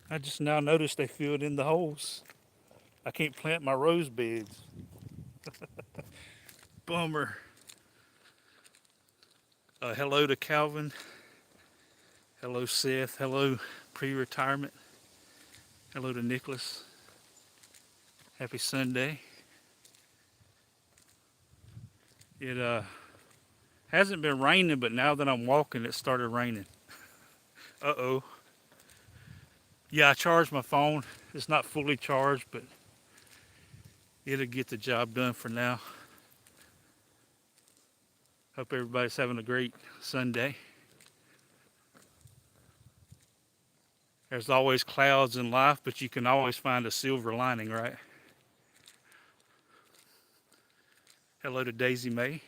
I just now noticed they filled in the holes. I can't plant my rose beds. Bummer. Hello to Calvin. Hello, Seth. Hello, pre-retirement. Hello to Nicholas. Happy Sunday. It hasn't been raining, but now that I'm walking, it started raining. Uh-oh. Yeah, I charged my phone. It's not fully charged, but it'll get the job done for now. Hope everybody's having a great Sunday. There's always clouds in life, but you can always find a silver lining, right? Hello to Daisy May.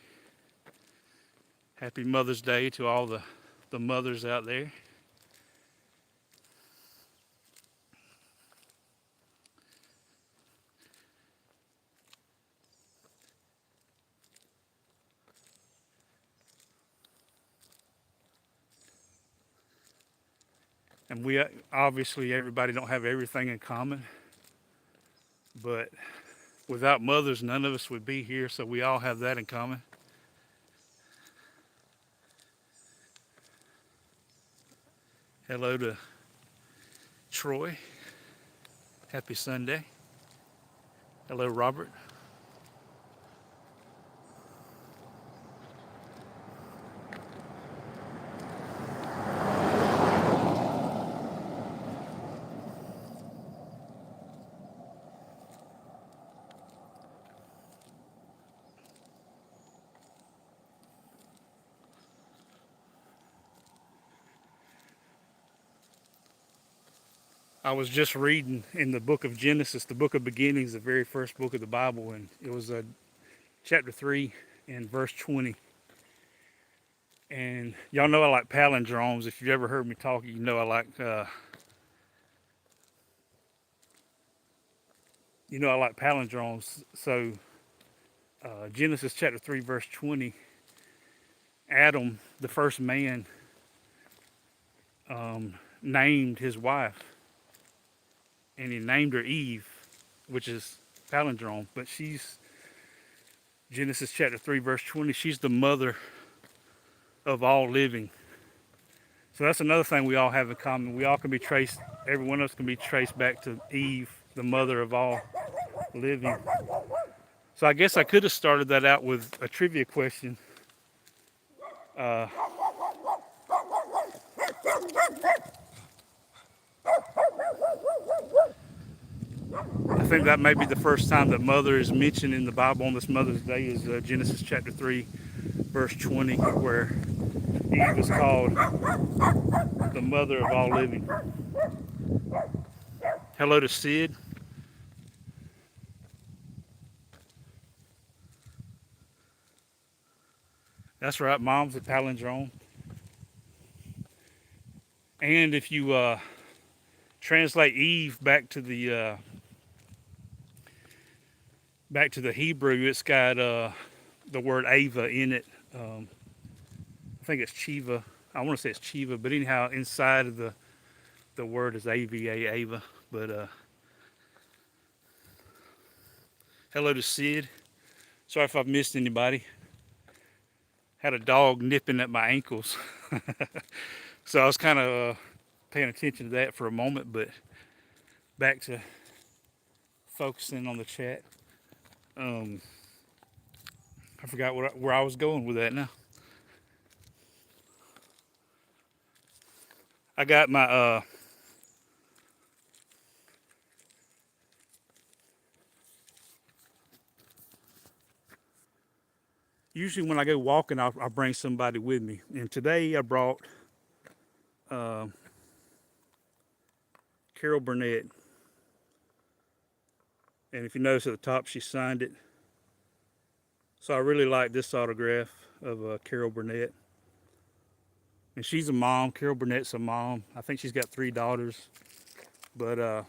Happy Mother's Day to all the mothers out there. And we obviously everybody don't have everything in common, but without mothers, none of us would be here, so we all have that in common. Hello to Troy. Happy Sunday. Hello, Robert. I was just reading in the book of Genesis, the book of beginnings, the very first book of the Bible, and it was chapter 3 and verse 20. And y'all know I like palindromes. If you've ever heard me talk, you know I like palindromes. So Genesis chapter 3 verse 20, Adam, the first man, named his wife, and he named her Eve, which is palindrome, but she's Genesis chapter 3 verse 20, she's the mother of all living. So that's another thing we all have in common. We all can be traced, every one of us can be traced back to Eve, the mother of all living. So I guess I could have started that out with a trivia question. Uh, I think that may be the first time that mother is mentioned in the Bible on this Mother's Day is Genesis chapter 3, verse 20, where Eve is called the mother of all living. Hello to Sid. That's right, mom's a palindrome. And if you translate Eve back to the Hebrew, it's got the word Ava in it. I think it's Chiva. I want to say it's Chiva, but anyhow, inside of the word is AVA, Ava. But hello to Sid. Sorry if I've missed anybody. Had a dog nipping at my ankles. So I was kind of paying attention to that for a moment, but back to focusing on the chat. I forgot where I was going with that now. I got my usually when I go walking, I'll bring somebody with me. And today I brought uh, Carol Burnett. And if you notice at the top, she signed it. So I really like this autograph of Carol Burnett. And she's a mom. Carol Burnett's a mom. I think she's got 3 daughters. But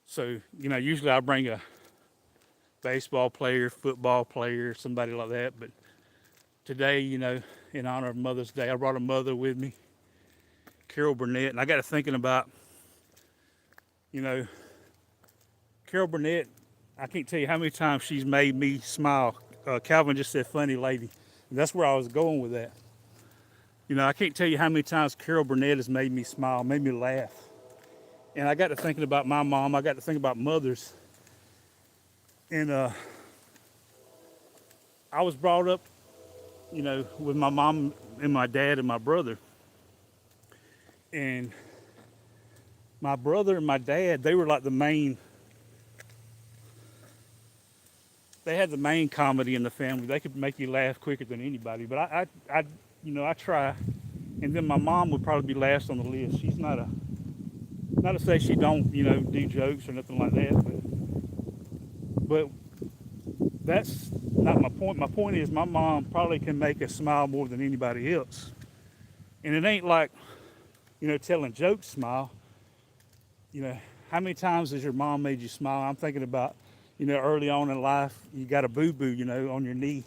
so usually I bring a baseball player, football player, somebody like that. But today, in honor of Mother's Day, I brought a mother with me. Carol Burnett, and I got to thinking about, you know, Carol Burnett. I can't tell you how many times she's made me smile. Calvin just said funny lady. And that's where I was going with that. You know, I can't tell you how many times Carol Burnett has made me smile, made me laugh. And I got to thinking about my mom. I got to think about mothers. And I was brought up, you know, with my mom and my dad and my brother. And my brother and my dad, they were like the main, they had the main comedy in the family. They could make you laugh quicker than anybody. But I try. And then my mom would probably be last on the list. She's not to say she don't, do jokes or nothing like that. But that's not my point. My point is my mom probably can make us smile more than anybody else. And it ain't like, telling jokes smile. How many times has your mom made you smile? I'm thinking about, early on in life, you got a boo-boo, on your knee,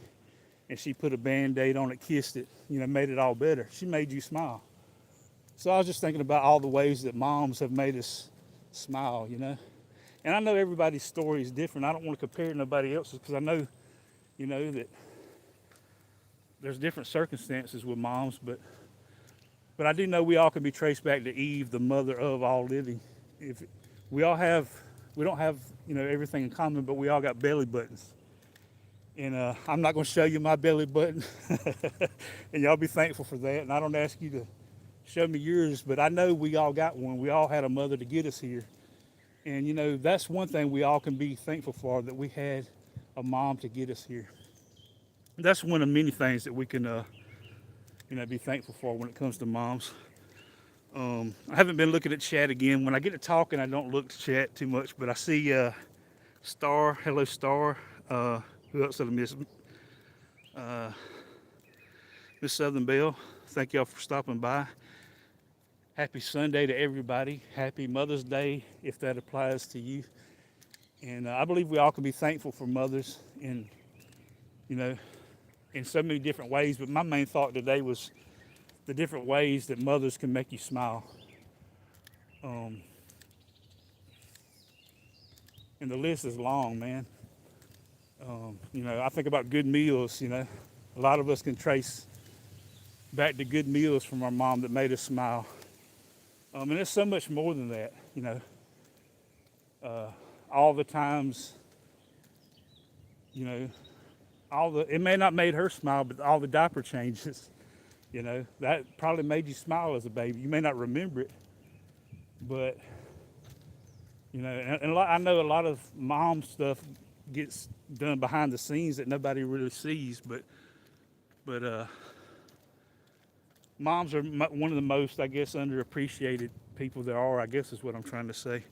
and she put a Band-Aid on it, kissed it, made it all better. She made you smile. So I was just thinking about all the ways that moms have made us smile, And I know everybody's story is different. I don't want to compare to nobody else's because I know, that there's different circumstances with moms, but I do know we all can be traced back to Eve, the mother of all living. If we don't have, everything in common, but we all got belly buttons. And I'm not going to show you my belly button, and y'all be thankful for that. And I don't ask you to show me yours, but I know we all got one. We all had a mother to get us here. And, that's one thing we all can be thankful for, that we had a mom to get us here. That's one of many things that we can, be thankful for when it comes to moms. I haven't been looking at chat again. When I get to talking, I don't look to chat too much, but I see Star. Hello, Star. Who else did I miss? Miss Southern Belle. Thank y'all for stopping by. Happy Sunday to everybody. Happy Mother's Day, if that applies to you. And I believe we all can be thankful for mothers in so many different ways. But my main thought today was the different ways that mothers can make you smile. And the list is long, man. I think about good meals, A lot of us can trace back to good meals from our mom that made us smile. And there's so much more than that, all the times, it may not made her smile, but all the diaper changes, that probably made you smile as a baby. You may not remember it, but, and I know a lot of mom stuff gets done behind the scenes that nobody really sees, but moms are one of the most, I guess, underappreciated people there are, I guess is what I'm trying to say.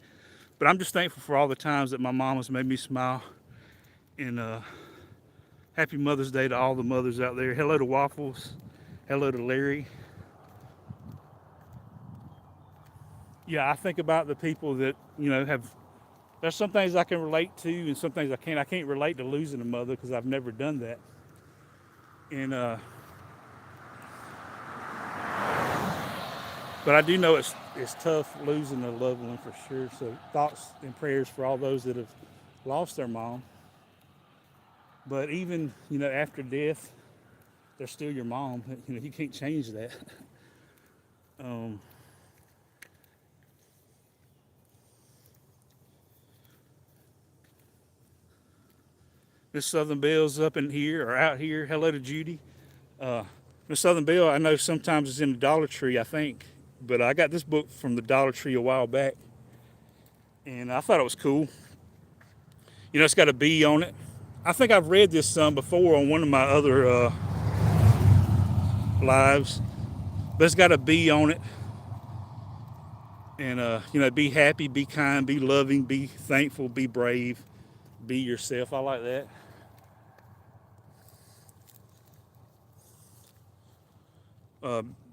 But I'm just thankful for all the times that my mom has made me smile. And happy Mother's Day to all the mothers out there. Hello to Waffles. Hello to Larry. Yeah, I think about the people that, there's some things I can relate to and some things I can't. I can't relate to losing a mother because I've never done that. And but I do know it's tough losing a loved one for sure. So thoughts and prayers for all those that have lost their mom. But even, after death, they're still your mom. You can't change that. Miss Southern Belle's up in here or out here. Hello to Judy. Miss Southern Belle, I know sometimes it's in the Dollar Tree, I think. But I got this book from the Dollar Tree a while back. And I thought it was cool. It's got a bee on it. I think I've read this some before on one of my other lives. But it's got a bee on it. And, be happy, be kind, be loving, be thankful, be brave, be yourself. I like that.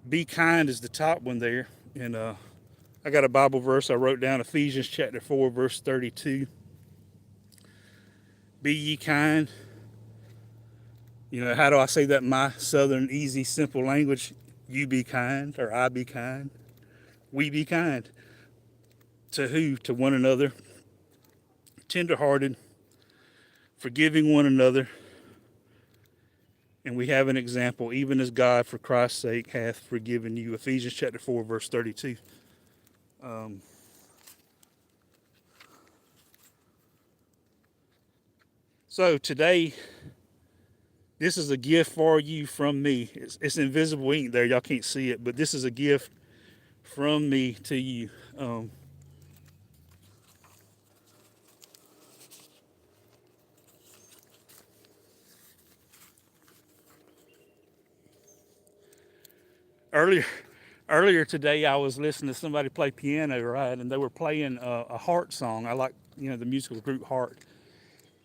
Be kind is the top one there. And I got a Bible verse I wrote down, Ephesians chapter 4, verse 32. Be ye kind. How do I say that in my southern, easy, simple language? You be kind, or I be kind. we be kind. To who? To one another, tenderhearted, forgiving one another, and we have an example, even as God, for Christ's sake, hath forgiven you. Ephesians chapter 4, verse 32. Um, so today, this is a gift for you from me. It's invisible ink there. Y'all can't see it, but this is a gift from me to you. Earlier, earlier today, I was listening to somebody play piano, right, and they were playing a Heart song. I like, the musical group Heart,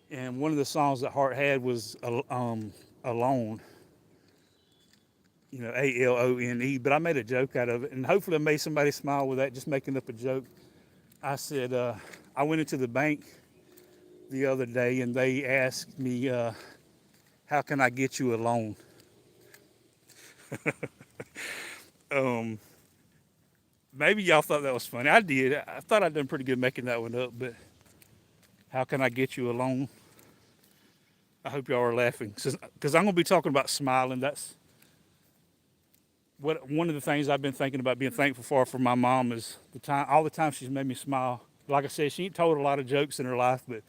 and one of the songs that Heart had was "Alone." ALONE. But I made a joke out of it, and hopefully I made somebody smile with that. Just making up a joke. I said I went into the bank the other day, and they asked me, "How can I get you a loan?" Um, Maybe y'all thought that was funny. I did. I thought I'd done pretty good making that one up. But how can I get you a loan? I hope y'all are laughing because I'm going to be talking about smiling. That's one of the things I've been thinking about being thankful for my mom is all the time she's made me smile. Like I said, she ain't told a lot of jokes in her life, but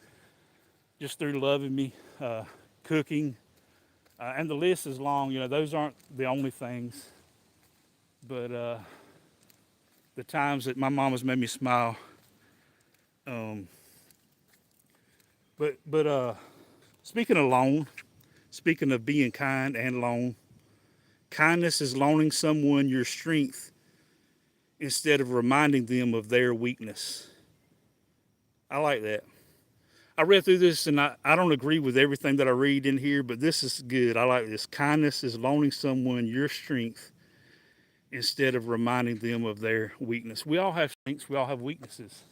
just through loving me, cooking, and the list is long. Those aren't the only things, but the times that my mom has made me smile. Um, but speaking of loan, speaking of being kind and loan, kindness is loaning someone your strength instead of reminding them of their weakness. I like that. I read through this and I don't agree with everything that I read in here, but this is good. I like this. Kindness is loaning someone your strength instead of reminding them of their weakness. We all have strengths, we all have weaknesses.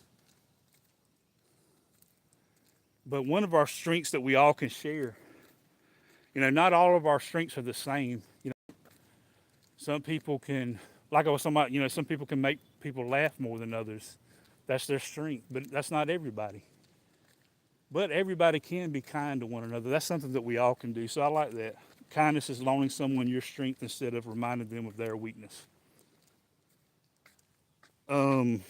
But one of our strengths that we all can share, not all of our strengths are the same. Some people can, like I was talking about, some people can make people laugh more than others. That's their strength, but that's not everybody. But everybody can be kind to one another. That's something that we all can do. So I like that. Kindness is loaning someone your strength instead of reminding them of their weakness. Um,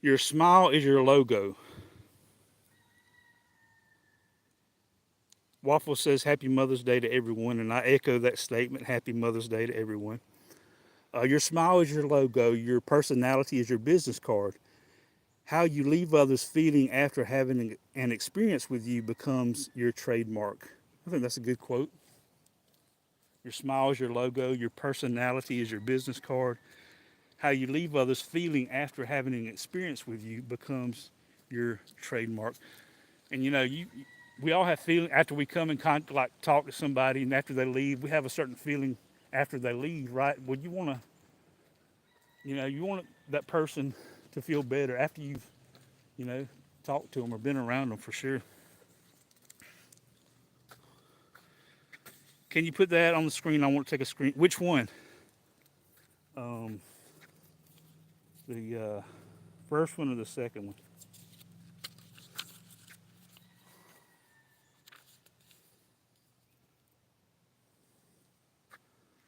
your smile is your logo. Waffle says Happy Mother's Day to everyone, and I echo that statement. Happy Mother's Day to everyone. Your smile is your logo. Your personality is your business card. How you leave others feeling after having an experience with you becomes your trademark. I think that's a good quote. Your smile is your logo. Your personality is your business card. How you leave others feeling after having an experience with you becomes your trademark. And we all have feeling after we come in contact, like talk to somebody, and after they leave, we have a certain feeling after they leave, right? Well, you want that person to feel better after you've, talked to them or been around them for sure. Can you put that on the screen? I want to take a screen. Which one? Um, the first one or the second one?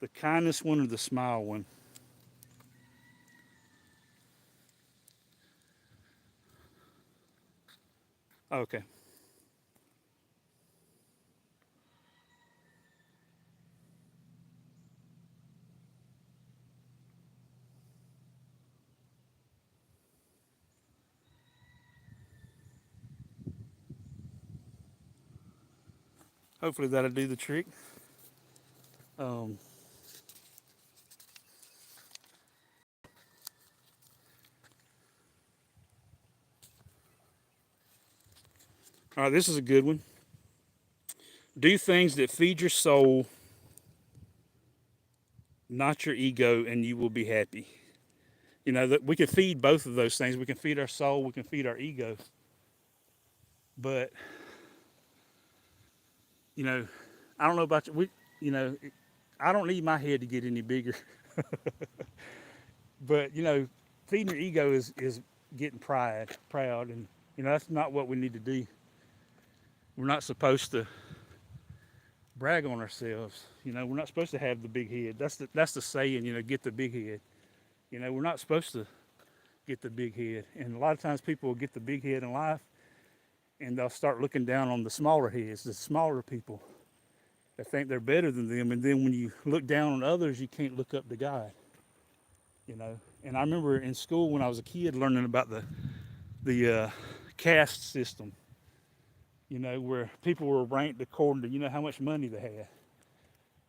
The kindness one or the smile one? Okay. Hopefully that'll do the trick. Um, all right, this is a good one. Do things that feed your soul, not your ego, and you will be happy. That we can feed both of those things. We can feed our soul, we can feed our ego. But I don't know about you. I don't need my head to get any bigger. But feeding your ego is getting proud, and that's not what we need to do. We're not supposed to brag on ourselves. We're not supposed to have the big head. That's the saying. Get the big head. We're not supposed to get the big head. And a lot of times people will get the big head in life, and they'll start looking down on the smaller heads, the smaller people that think they're better than them. And then when you look down on others, you can't look up to God. And I remember in school when I was a kid learning about the caste system. Where people were ranked according to how much money they had.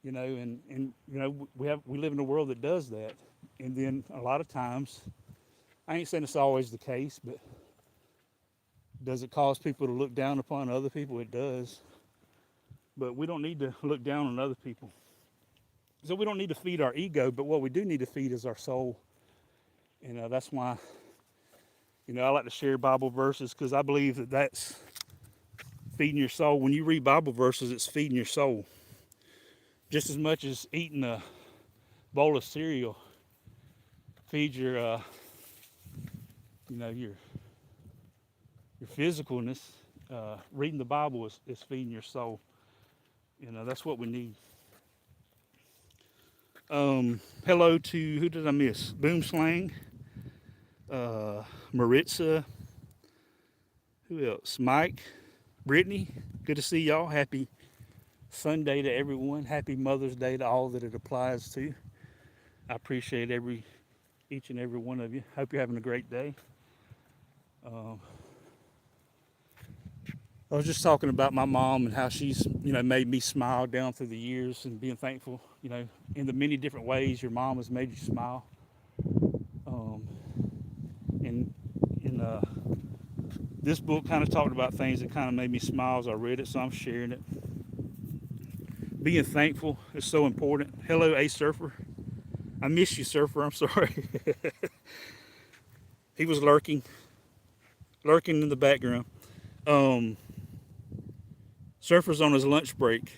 And we live in a world that does that. And then a lot of times, I ain't saying it's always the case, but does it cause people to look down upon other people? It does. But we don't need to look down on other people. So we don't need to feed our ego, but what we do need to feed is our soul. And that's why, I like to share Bible verses, because I believe that that's feeding your soul. When you read Bible verses, it's feeding your soul. Just as much as eating a bowl of cereal feeds your physicalness. Reading the Bible is feeding your soul. That's what we need. Hello to, who did I miss? Boomslang, Maritza, who else? Mike, Brittany, good to see y'all. Happy Sunday to everyone. Happy Mother's Day to all that it applies to. I appreciate each and every one of you. Hope you're having a great day. I was just talking about my mom and how she's, made me smile down through the years, and being thankful, in the many different ways your mom has made you smile. And this book kind of talked about things that kind of made me smile as I read it, so I'm sharing it. Being thankful is so important. Hello, A Surfer. I miss you, Surfer. I'm sorry. He was lurking in the background. Surfer's on his lunch break.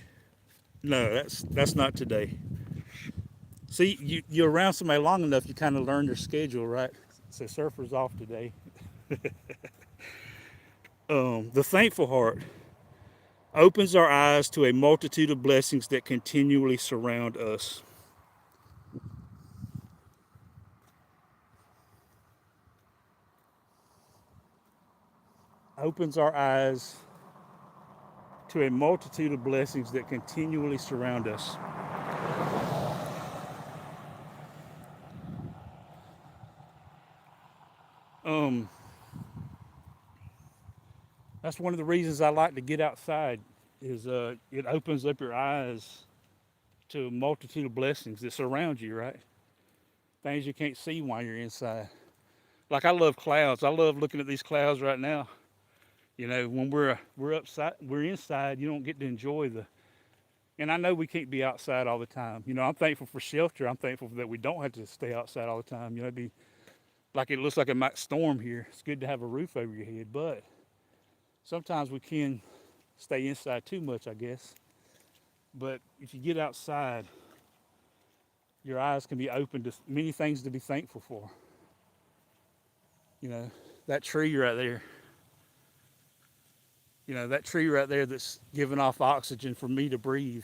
No, that's not today. See, you're around somebody long enough, you kind of learn their schedule, right? So Surfer's off today. The thankful heart opens our eyes to a multitude of blessings that continually surround us. Opens our eyes to a multitude of blessings that continually surround us. That's one of the reasons I like to get outside, is it opens up your eyes to a multitude of blessings that surround you, right? Things you can't see while you're inside. Like, I love clouds. I love looking at these clouds right now. When we're inside, you don't get to enjoy and I know we can't be outside all the time. I'm thankful for shelter. I'm thankful that we don't have to stay outside all the time. It'd be like, it looks like it might storm here. It's good to have a roof over your head, but sometimes we can stay inside too much, I guess. But if you get outside, your eyes can be open to many things to be thankful for. That tree right there. That tree right there that's giving off oxygen for me to breathe.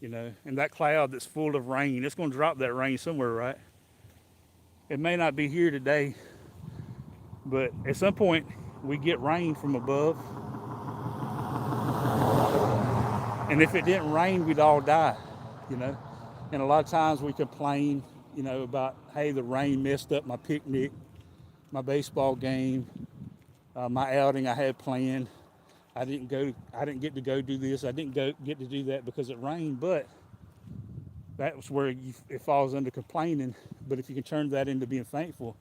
And that cloud that's full of rain, it's going to drop that rain somewhere, right? It may not be here today, but at some point we get rain from above. And if it didn't rain, we'd all die, And a lot of times we complain, about, hey, the rain messed up my picnic, my baseball game, my outing I had planned. I didn't get to go do this. I didn't get to do that because it rained. But that was where it falls under complaining. But if you can turn that into being thankful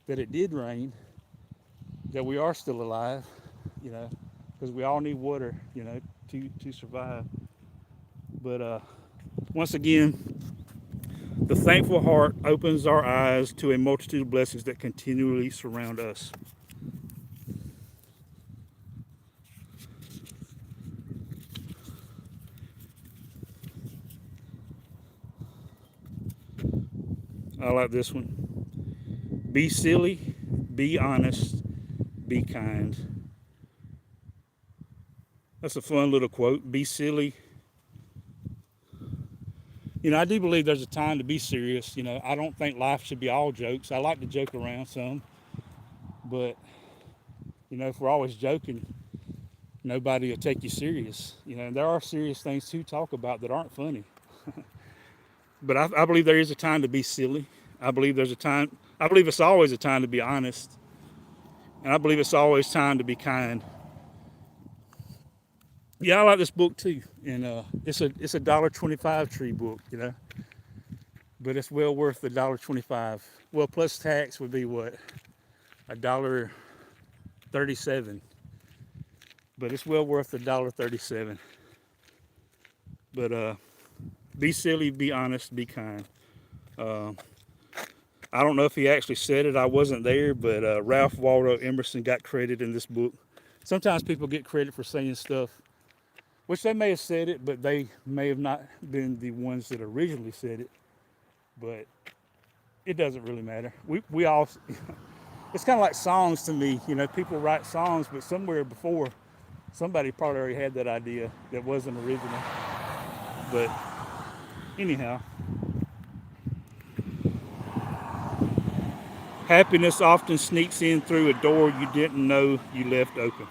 that it did rain, that we are still alive, because we all need water, to survive. But once again, the thankful heart opens our eyes to a multitude of blessings that continually surround us. I like this one. Be silly, be honest, be kind. That's a fun little quote. Be silly. You know, I do believe there's a time to be serious. You know, I don't think life should be all jokes. I like to joke around some, but you know, if we're always joking, nobody will take you serious. You know, there are serious things to talk about that aren't funny. But I believe there is a time to be silly. I believe there's a time. I believe it's always a time to be honest, and I believe it's always time to be kind. Yeah, I like this book too, and it's a $1.25 tree book, you know, but it's well worth the $1.25. Well, plus tax would be what, $1.37, but it's well worth the $1.37. But be silly, be honest, be kind. Uh, I don't know if he actually said it. I wasn't there, but Ralph Waldo Emerson got credit in this book. Sometimes people get credit for saying stuff, which they may have said it, but they may have not been the ones that originally said it. But it doesn't really matter. We all, it's kind of like songs to me. You know, people write songs, but somewhere before, somebody probably already had that idea that wasn't original. But anyhow, happiness often sneaks in through a door you didn't know you left open.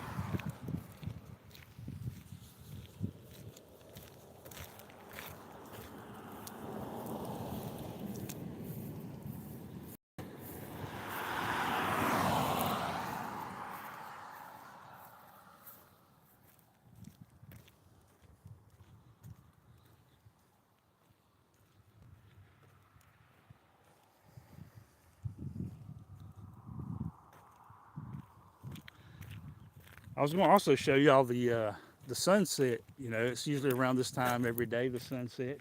I was going to also show y'all the sunset. You know, it's usually around this time every day, the sunset.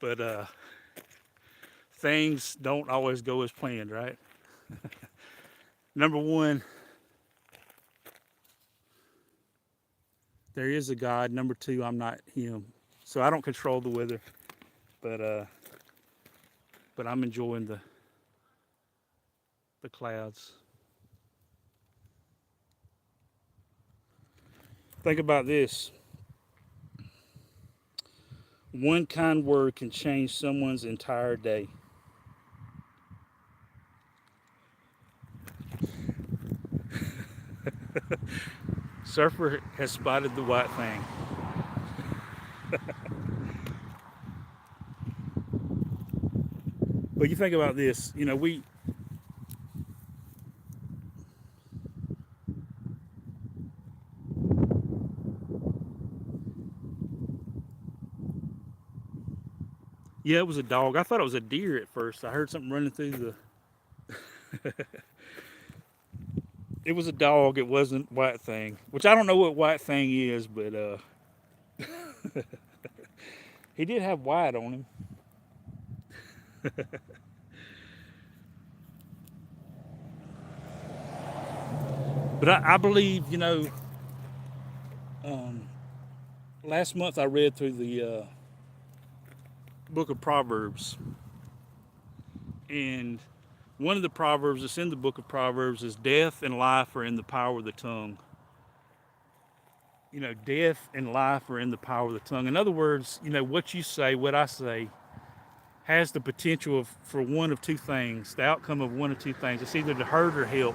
But things don't always go as planned, right? Number one, there is a God. Number two, I'm not him. So I don't control the weather, but I'm enjoying the clouds. Think about this. One kind word can change someone's entire day. Surfer has spotted the white thing. But you think about this, you know, yeah, it was a dog. I thought it was a deer at first. I heard something running through the. It was a dog. It wasn't white thing, which I don't know what white thing is, but he did have white on him. But I believe, you know, um, last month I read through the book of Proverbs, and one of the proverbs that's in the book of Proverbs is death and life are in the power of the tongue. You know, death and life are in the power of the tongue. In other words, you know, what you say, what I say, has the potential for one of two things, the outcome of one of two things. It's either to hurt or help.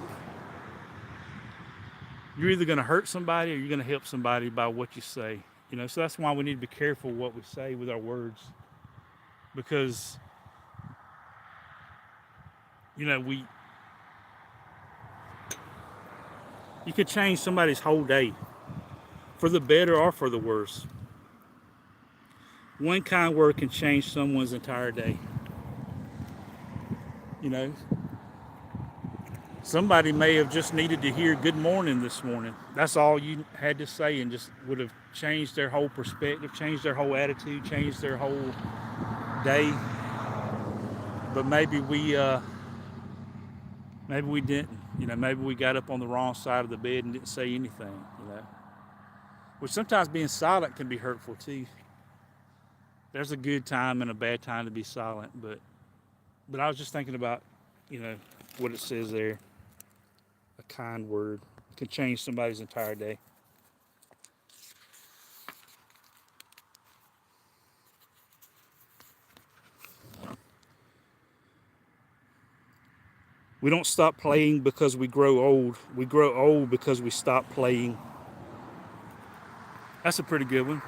You're either going to hurt somebody or you're going to help somebody by what you say. You know, so that's why we need to be careful what we say with our words, because you know you could change somebody's whole day for the better or for the worse. One kind word can change someone's entire day. You know, somebody may have just needed to hear good morning this morning. That's all you had to say, and just would have changed their whole perspective, changed their whole attitude, changed their whole day. But maybe we didn't. You know, maybe we got up on the wrong side of the bed and didn't say anything, you know. Which sometimes being silent can be hurtful too. There's a good time and a bad time to be silent, but But I was just thinking about, what it says there. A kind word can change somebody's entire day. We don't stop playing because we grow old. We grow old because we stop playing. That's a pretty good one.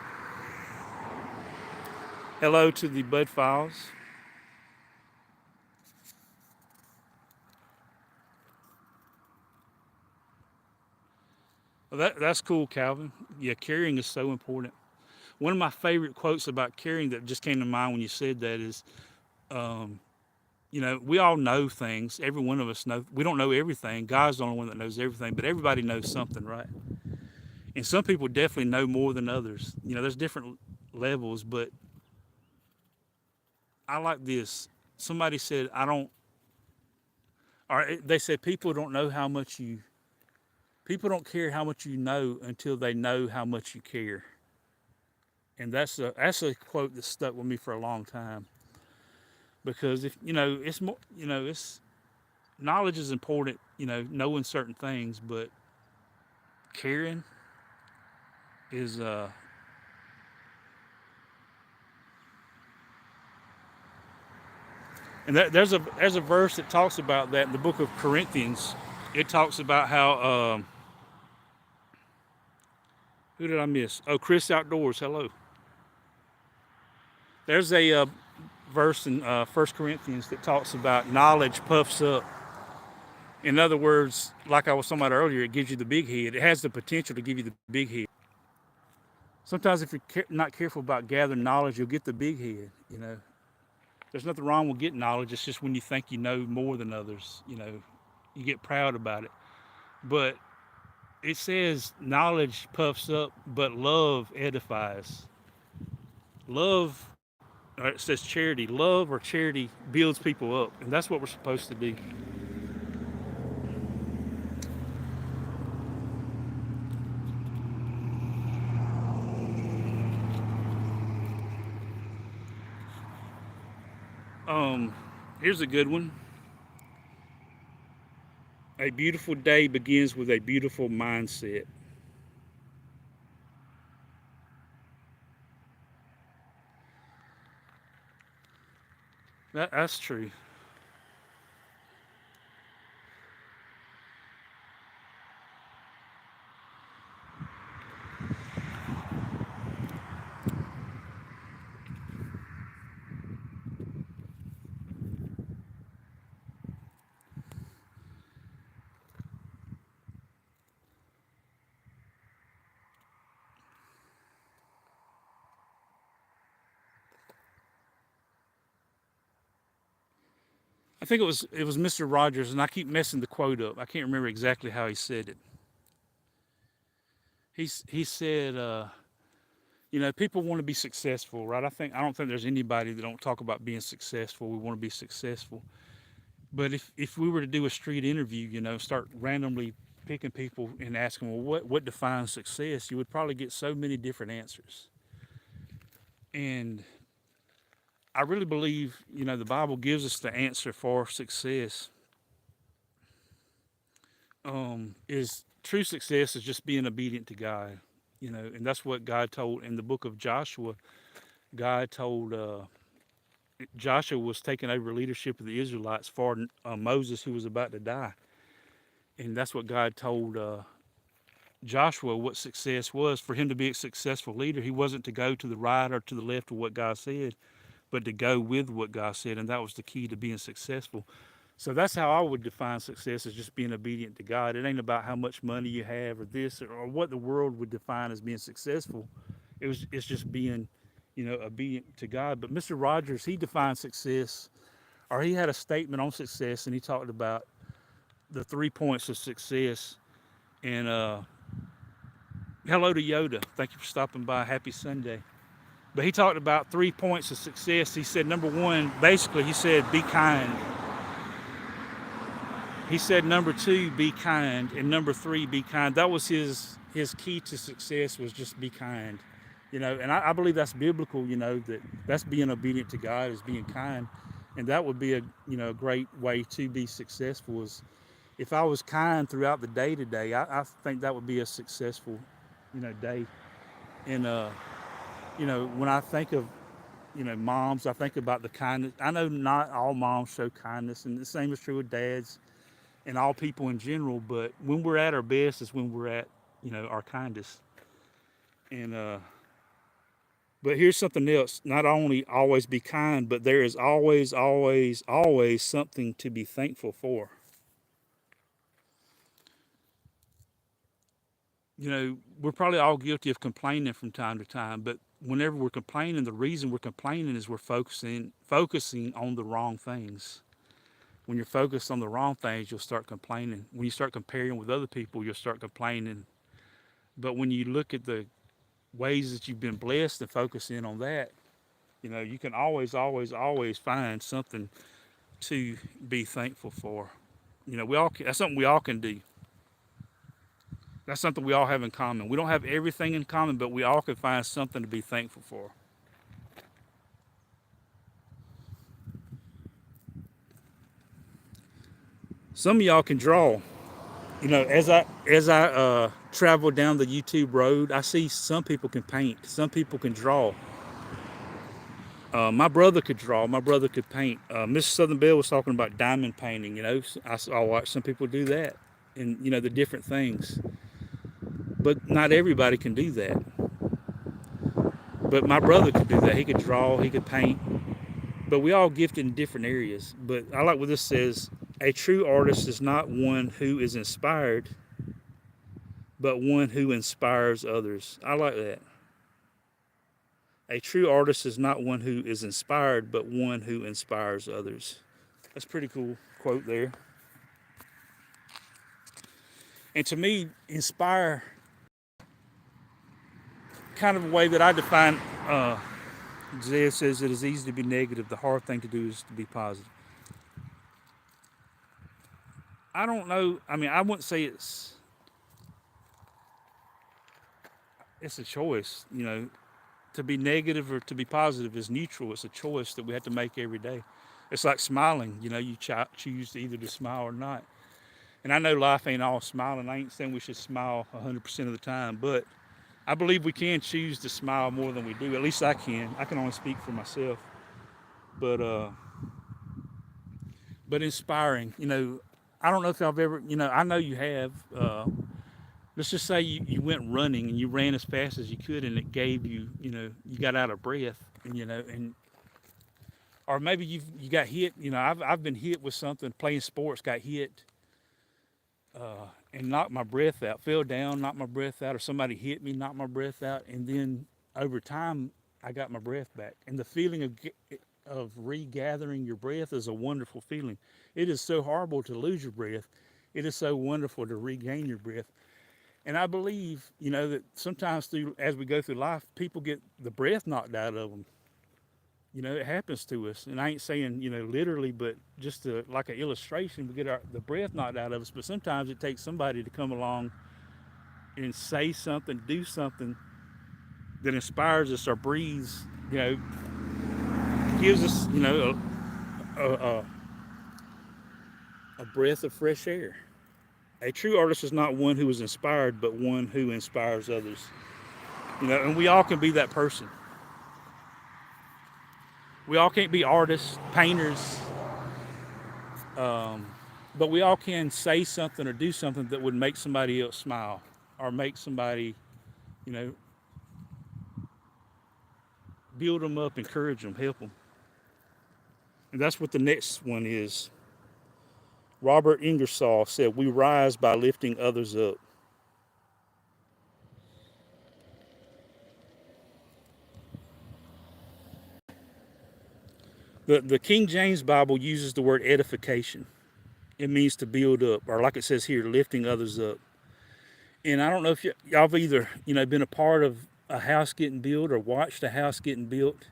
Hello to the Bud Files. Well, that's cool, Calvin. Yeah, caring is so important. One of my favorite quotes about caring that just came to mind when you said that is, um, we all know things. Every one of us know. We don't know everything. God's the only one that knows everything, but everybody knows something, right? And some people definitely know more than others. There's different levels, but I like this. Somebody said, I don't, or they said, people don't care how much you know until they know how much you care. And that's a quote that stuck with me for a long time. Because if, it's more, it's knowledge is important, knowing certain things, but caring is, and there's a verse that talks about that in the book of Corinthians. It talks about how, who did I miss? Oh, Chris Outdoors. Hello. There's a verse in 1 Corinthians that talks about knowledge puffs up. In other words, like I was talking about earlier, it gives you the big head. It has the potential to give you the big head. Sometimes if you're not careful about gathering knowledge, you'll get the big head. There's nothing wrong with getting knowledge. It's just when you think you know more than others, you get proud about it. But it says knowledge puffs up, but love edifies. Love, or it says charity. Love or charity builds people up, and that's what we're supposed to do. Here's a good one. A beautiful day begins with a beautiful mindset. That's true. I think it was Mr. Rogers, and I keep messing the quote up. I can't remember exactly how he said it. He said, people want to be successful, right? I don't think there's anybody that don't talk about being successful. We want to be successful. But if we were to do a street interview, start randomly picking people and asking, well, what defines success, you would probably get so many different answers. And I really believe, the Bible gives us the answer for success. Is true success is just being obedient to God, and that's what God told in the book of Joshua. God told Joshua was taking over leadership of the Israelites for Moses, who was about to die, and that's what God told Joshua what success was. For him to be a successful leader, he wasn't to go to the right or to the left of what God said, but to go with what God said, and that was the key to being successful. So that's how I would define success, is just being obedient to God. It ain't about how much money you have or this or what the world would define as being successful. It's just being, obedient to God. But Mr. Rogers, he defined success, or he had a statement on success, and he talked about the 3 points of success. And hello to Yoda. Thank you for stopping by. Happy Sunday. But he talked about 3 points of success. He said, number one, basically, he said, be kind. He said, number two, be kind. And number three, be kind. That was his key to success, was just be kind. And I believe that's biblical, that's being obedient to God, is being kind. And that would be a a great way to be successful. Is if I was kind throughout the day today, I think that would be a successful day. And when I think of moms, I think about the kindness. I know not all moms show kindness, and the same is true with dads and all people in general. But when we're at our best is when we're at our kindest. And but here's something else: not only always be kind, but there is always, always, always something to be thankful for. We're probably all guilty of complaining from time to time, but whenever we're complaining, the reason we're complaining is we're focusing on the wrong things. When you're focused on the wrong things, you'll start complaining. When you start comparing with other people, you'll start complaining. But when you look at the ways that you've been blessed and focus in on that, you can always, always, always find something to be thankful for. That's something we all can do. That's something we all have in common. We don't have everything in common, but we all can find something to be thankful for. Some of y'all can draw. As I travel down the YouTube road, I see some people can paint. Some people can draw. My brother could draw. My brother could paint. Mr. Southern Bell was talking about diamond painting. I watch some people do that, and the different things. But not everybody can do that. But my brother could do that. He could draw. He could paint. But we all gifted in different areas. But I like what this says: a true artist is not one who is inspired, but one who inspires others. I like that. A true artist is not one who is inspired, but one who inspires others. That's a pretty cool quote there. And to me, inspire, kind of a way that I define, Isaiah says it is easy to be negative. The hard thing to do is to be positive. I don't know. I mean, I wouldn't say it's a choice, to be negative or to be positive is neutral. It's a choice that we have to make every day. It's like smiling. You choose either to smile or not. And I know life ain't all smiling. I ain't saying we should smile 100% of the time, but I believe we can choose to smile more than we do. At least I can. I can only speak for myself. But inspiring. I don't know if I've ever. I know you have. Let's just say you went running and you ran as fast as you could, and it gave you. You got out of breath, and or maybe you got hit. I've been hit with something playing sports. Got hit. And knocked my breath out, fell down, knocked my breath out, or somebody hit me, knocked my breath out, and then over time, I got my breath back. And the feeling of regathering your breath is a wonderful feeling. It is so horrible to lose your breath. It is so wonderful to regain your breath. And I believe, that sometimes as we go through life, people get the breath knocked out of them. It happens to us. And I ain't saying, literally, but just like an illustration, we get the breath knocked out of us. But sometimes it takes somebody to come along and say something, do something that inspires us or breathes, gives us, a breath of fresh air. A true artist is not one who is inspired, but one who inspires others. And we all can be that person. We all can't be artists, painters, but we all can say something or do something that would make somebody else smile or make somebody, build them up, encourage them, help them. And that's what the next one is. Robert Ingersoll said, "We rise by lifting others up." The King James Bible uses the word edification. It means to build up, or like it says here, lifting others up. And I don't know if y'all have either, been a part of a house getting built or watched a house getting built,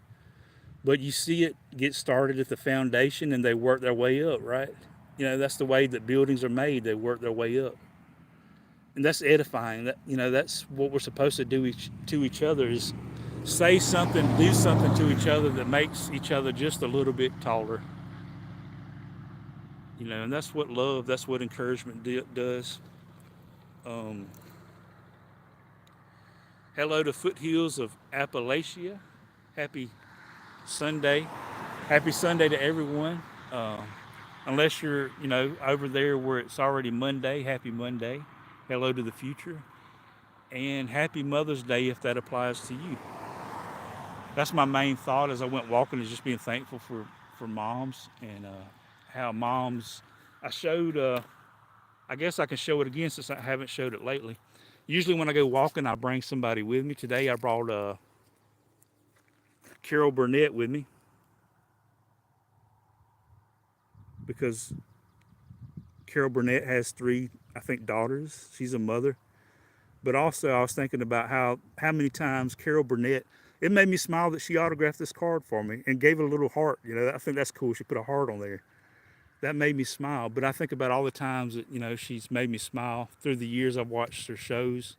but you see it get started at the foundation and they work their way up, right? That's the way that buildings are made. They work their way up. And that's edifying. That's what we're supposed to do to each other is say something, do something to each other that makes each other just a little bit taller, And that's what love, that's what encouragement does. Um, Hello to Foothills of Appalachia. Happy Sunday. Happy Sunday to everyone. Uh, unless you're, over there where it's already Monday, happy Monday. Hello to the future. And happy Mother's Day if that applies to you. That's my main thought as I went walking, is just being thankful for moms, and how moms, I showed, I guess I can show it again since I haven't showed it lately. Usually when I go walking, I bring somebody with me. Today I brought Carol Burnett with me because Carol Burnett has three, I think, daughters. She's a mother. But also I was thinking about how many times Carol Burnett, it made me smile that she autographed this card for me and gave it a little heart. I think that's cool. She put a heart on there. That made me smile. But I think about all the times that, she's made me smile through the years I've watched her shows.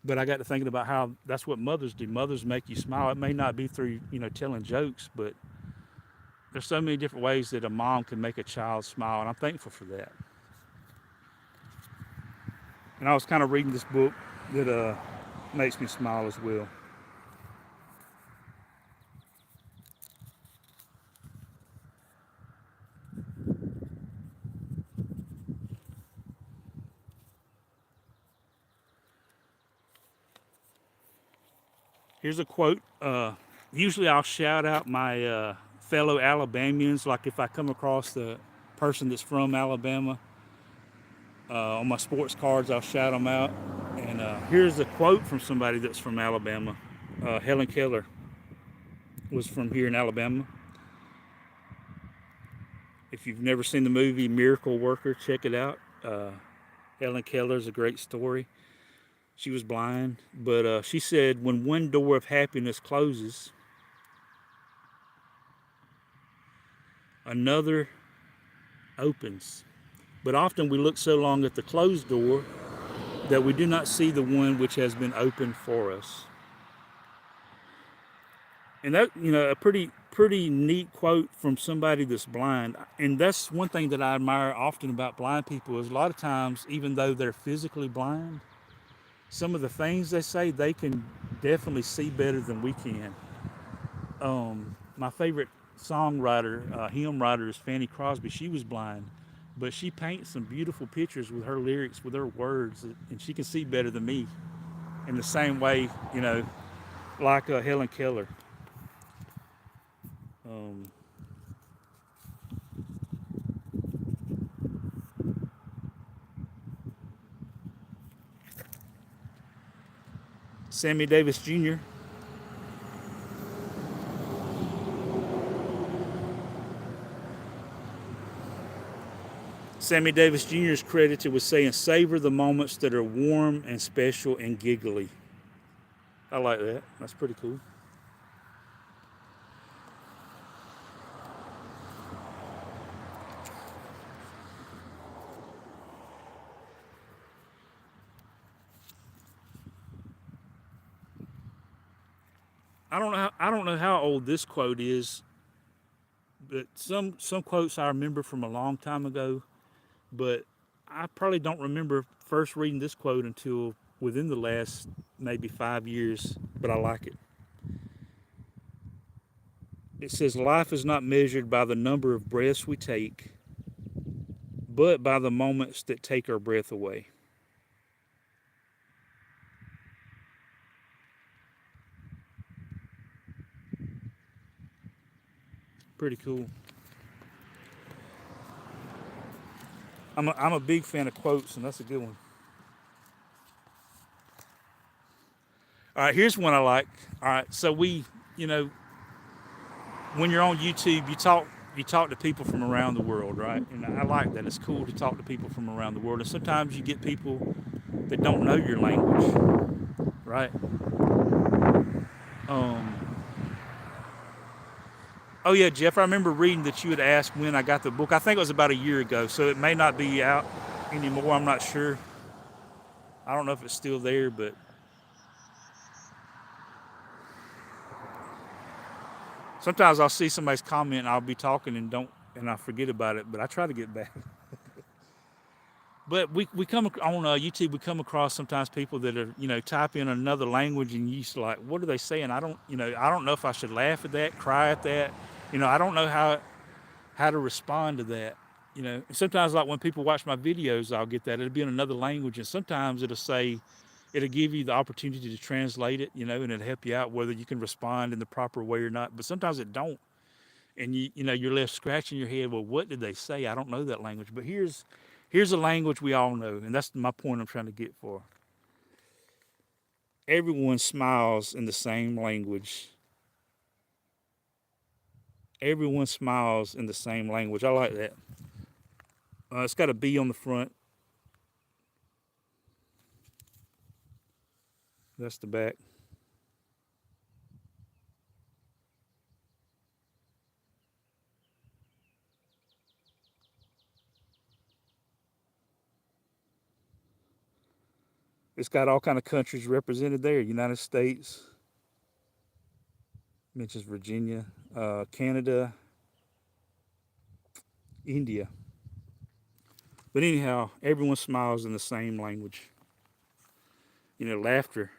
But I got to thinking about how that's what mothers do. Mothers make you smile. It may not be through, telling jokes, but there's so many different ways that a mom can make a child smile, and I'm thankful for that. And I was kind of reading this book that makes me smile as well. Here's a quote. Usually I'll shout out my fellow Alabamians, like if I come across the person that's from Alabama. On my sports cards, I'll shout them out. And here's a quote from somebody that's from Alabama. Helen Keller was from here in Alabama. If you've never seen the movie Miracle Worker, check it out. Helen Keller's a great story. She was blind, but she said, when one door of happiness closes, another opens. But often we look so long at the closed door that we do not see the one which has been opened for us. And that, a pretty neat quote from somebody that's blind. And that's one thing that I admire often about blind people, is a lot of times, even though they're physically blind, some of the things they say, they can definitely see better than we can. My favorite songwriter, hymn writer, is Fanny Crosby. She was blind, but she paints some beautiful pictures with her lyrics, with her words, and she can see better than me. In the same way, like Helen Keller. Sammy Davis Jr. Sammy Davis Jr. is credited with saying, "Savor the moments that are warm and special and giggly." I like that. That's pretty cool. I don't know how old this quote is, but some quotes I remember from a long time ago, but I probably don't remember first reading this quote until within the last maybe 5 years, but I like it. It says, "Life is not measured by the number of breaths we take, but by the moments that take our breath away." Pretty cool. I'm a big fan of quotes, and that's a good one. All right, here's one I like. All right, so when you're on YouTube, you talk to people from around the world, right? And I like that. It's cool to talk to people from around the world. And sometimes you get people that don't know your language, right? Um, oh yeah, Jeff, I remember reading that you had asked when I got the book. I think it was about a year ago, so it may not be out anymore. I'm not sure. I don't know if it's still there, but sometimes I'll see somebody's comment and I'll be talking and don't and I forget about it, but I try to get back. But we come on YouTube. We come across sometimes people that are type in another language, and you just like, what are they saying? I don't know if I should laugh at that, cry at that. I don't know how to respond to that. And sometimes like when people watch my videos, I'll get that it'll be in another language, and sometimes it'll give you the opportunity to translate it, and it'll help you out whether you can respond in the proper way or not. But sometimes it don't, and you're left scratching your head. Well, what did they say? I don't know that language, but here's a language we all know, and that's my point I'm trying to get for. Everyone smiles in the same language. Everyone smiles in the same language. I like that. It's got a B on the front. That's the back. It's got all kind of countries represented there. United States, mentions Virginia, Canada, India. But anyhow, everyone smiles in the same language. Laughter.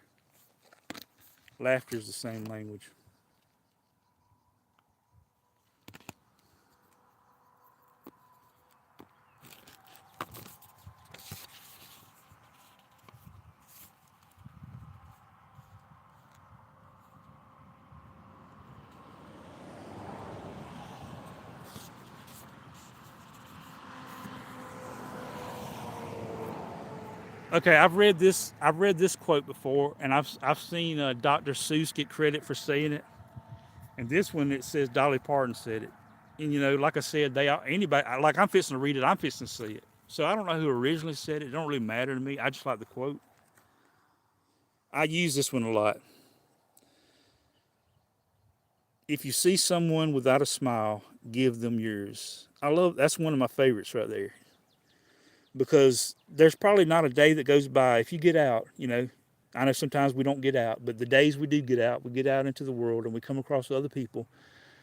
Laughter is the same language. Okay, I've read this. I've read this quote before, and I've seen Dr. Seuss get credit for saying it. And this one, it says Dolly Parton said it. And like I said, anybody like I'm fixing to read it. I'm fixing to see it. So I don't know who originally said it. It don't really matter to me. I just like the quote. I use this one a lot. If you see someone without a smile, give them yours. That's one of my favorites right there. Because there's probably not a day that goes by if you get out, I know sometimes we don't get out, but the days we do get out, we get out into the world and we come across other people.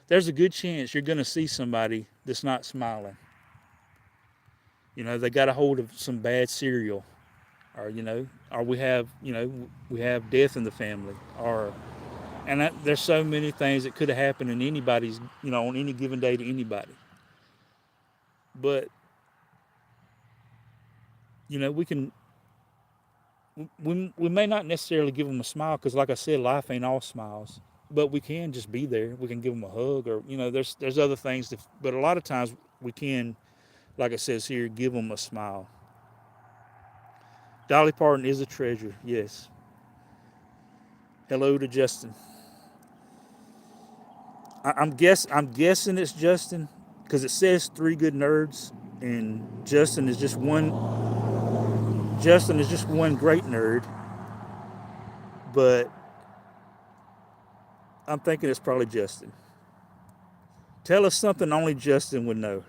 There's a good chance you're going to see somebody that's not smiling. They got a hold of some bad cereal, or we have death in the family, there's so many things that could have happened in anybody's, on any given day to anybody. But we may not necessarily give them a smile because, like I said, life ain't all smiles. But we can just be there. We can give them a hug, or there's other things. But a lot of times we can, like it says here, give them a smile. Dolly Parton is a treasure. Yes. Hello to Justin. I'm guessing it's Justin because it says three good nerds, and Justin is just one. Justin is just one great nerd, but I'm thinking it's probably Justin. Tell us something only Justin would know.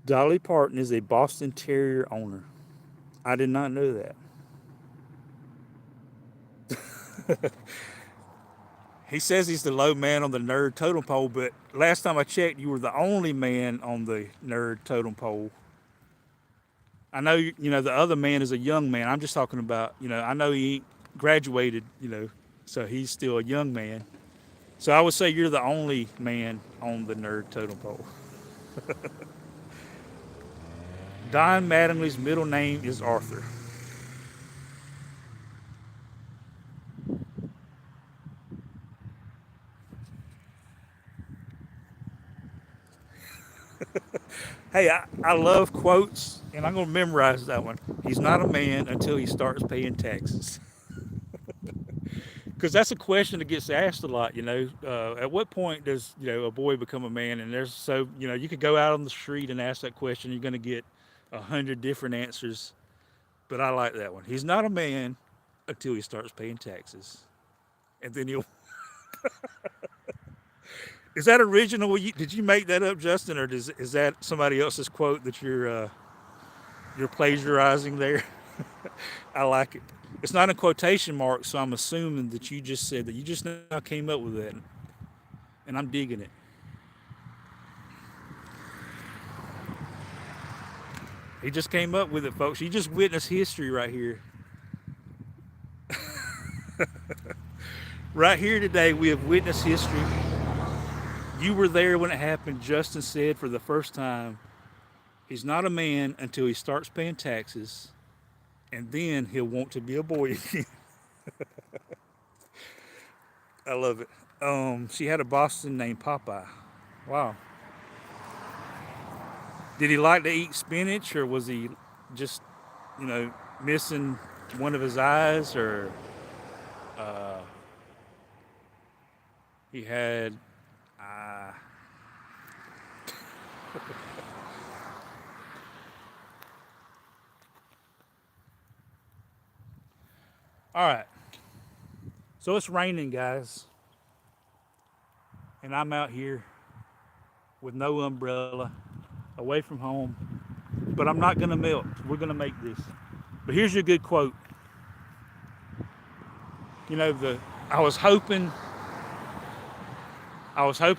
Dolly Parton is a Boston Terrier owner. I did not know that. He says he's the low man on the nerd totem pole, but last time I checked, you were the only man on the nerd totem pole. I know, the other man is a young man. I'm just talking about, I know he ain't graduated, so he's still a young man. So I would say you're the only man on the nerd totem pole. Don Mattingly's middle name is Arthur. Hey, I love quotes, and I'm going to memorize that one. He's not a man until he starts paying taxes. Because that's a question that gets asked a lot, At what point does, a boy become a man? And you could go out on the street and ask that question. You're going to get 100 different answers. But I like that one. He's not a man until he starts paying taxes. And then he'll. Is that original? Did you make that up, Justin, or is that somebody else's quote that you're You're plagiarizing there. I like it. It's not in quotation marks, so I'm assuming that you just said that. You just now came up with that, and I'm digging it. He just came up with it, folks. You just witnessed history right here. Right here today, we have witnessed history. You were there when it happened. Justin said for the first time, he's not a man until he starts paying taxes, and then he'll want to be a boy again. I love it. She had a Boston named Popeye. Wow. Did he like to eat spinach, or was he just, missing one of his eyes, or uh, he had. Uh... All right. So it's raining, guys, and I'm out here with no umbrella, away from home. But I'm not gonna melt. We're gonna make this. But here's your good quote. I was hoping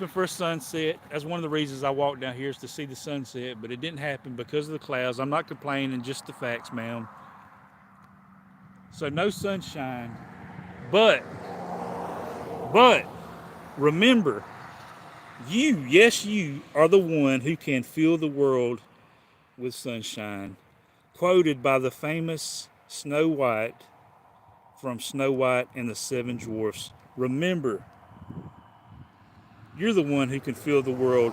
for a sunset. That's one of the reasons I walked down here, is to see the sunset, but it didn't happen because of the clouds. I'm not complaining, just the facts, ma'am. So no sunshine. But remember, you are the one who can fill the world with sunshine. Quoted by the famous Snow White from Snow White and the Seven Dwarfs. Remember, you're the one who can fill the world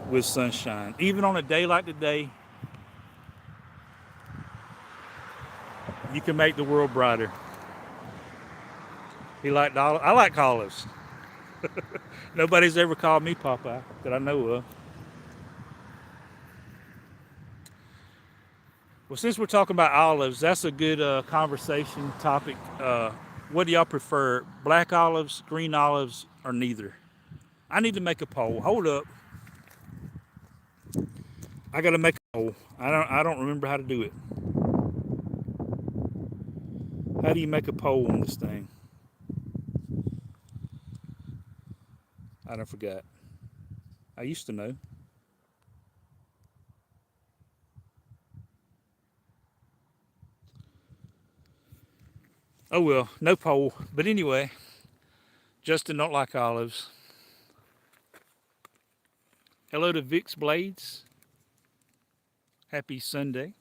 with sunshine. Even on a day like today, you can make the world brighter. He liked olives. I like olives. Nobody's ever called me Popeye that I know of. Well, since we're talking about olives, that's a good conversation topic. What do y'all prefer? Black olives, green olives, or neither? I need to make a poll. Hold up. I gotta make a poll. I don't remember how to do it. How do you make a poll on this thing? I don't forgot. I used to know. Oh well, no poll. But anyway, Justin don't like olives. Hello to Vic's Blades. Happy Sunday.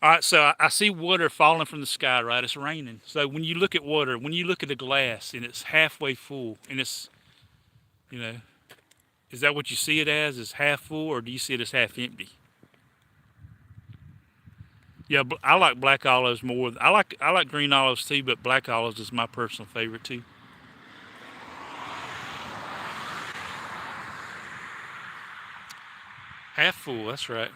All right, so I see water falling from the sky, right? It's raining. So when you look at water, when you look at a glass and it's halfway full, and it's, is that what you see it as? Is half full, or do you see it as half empty? Yeah, I like black olives more. I like green olives too, but black olives is my personal favorite too. Half full, that's right.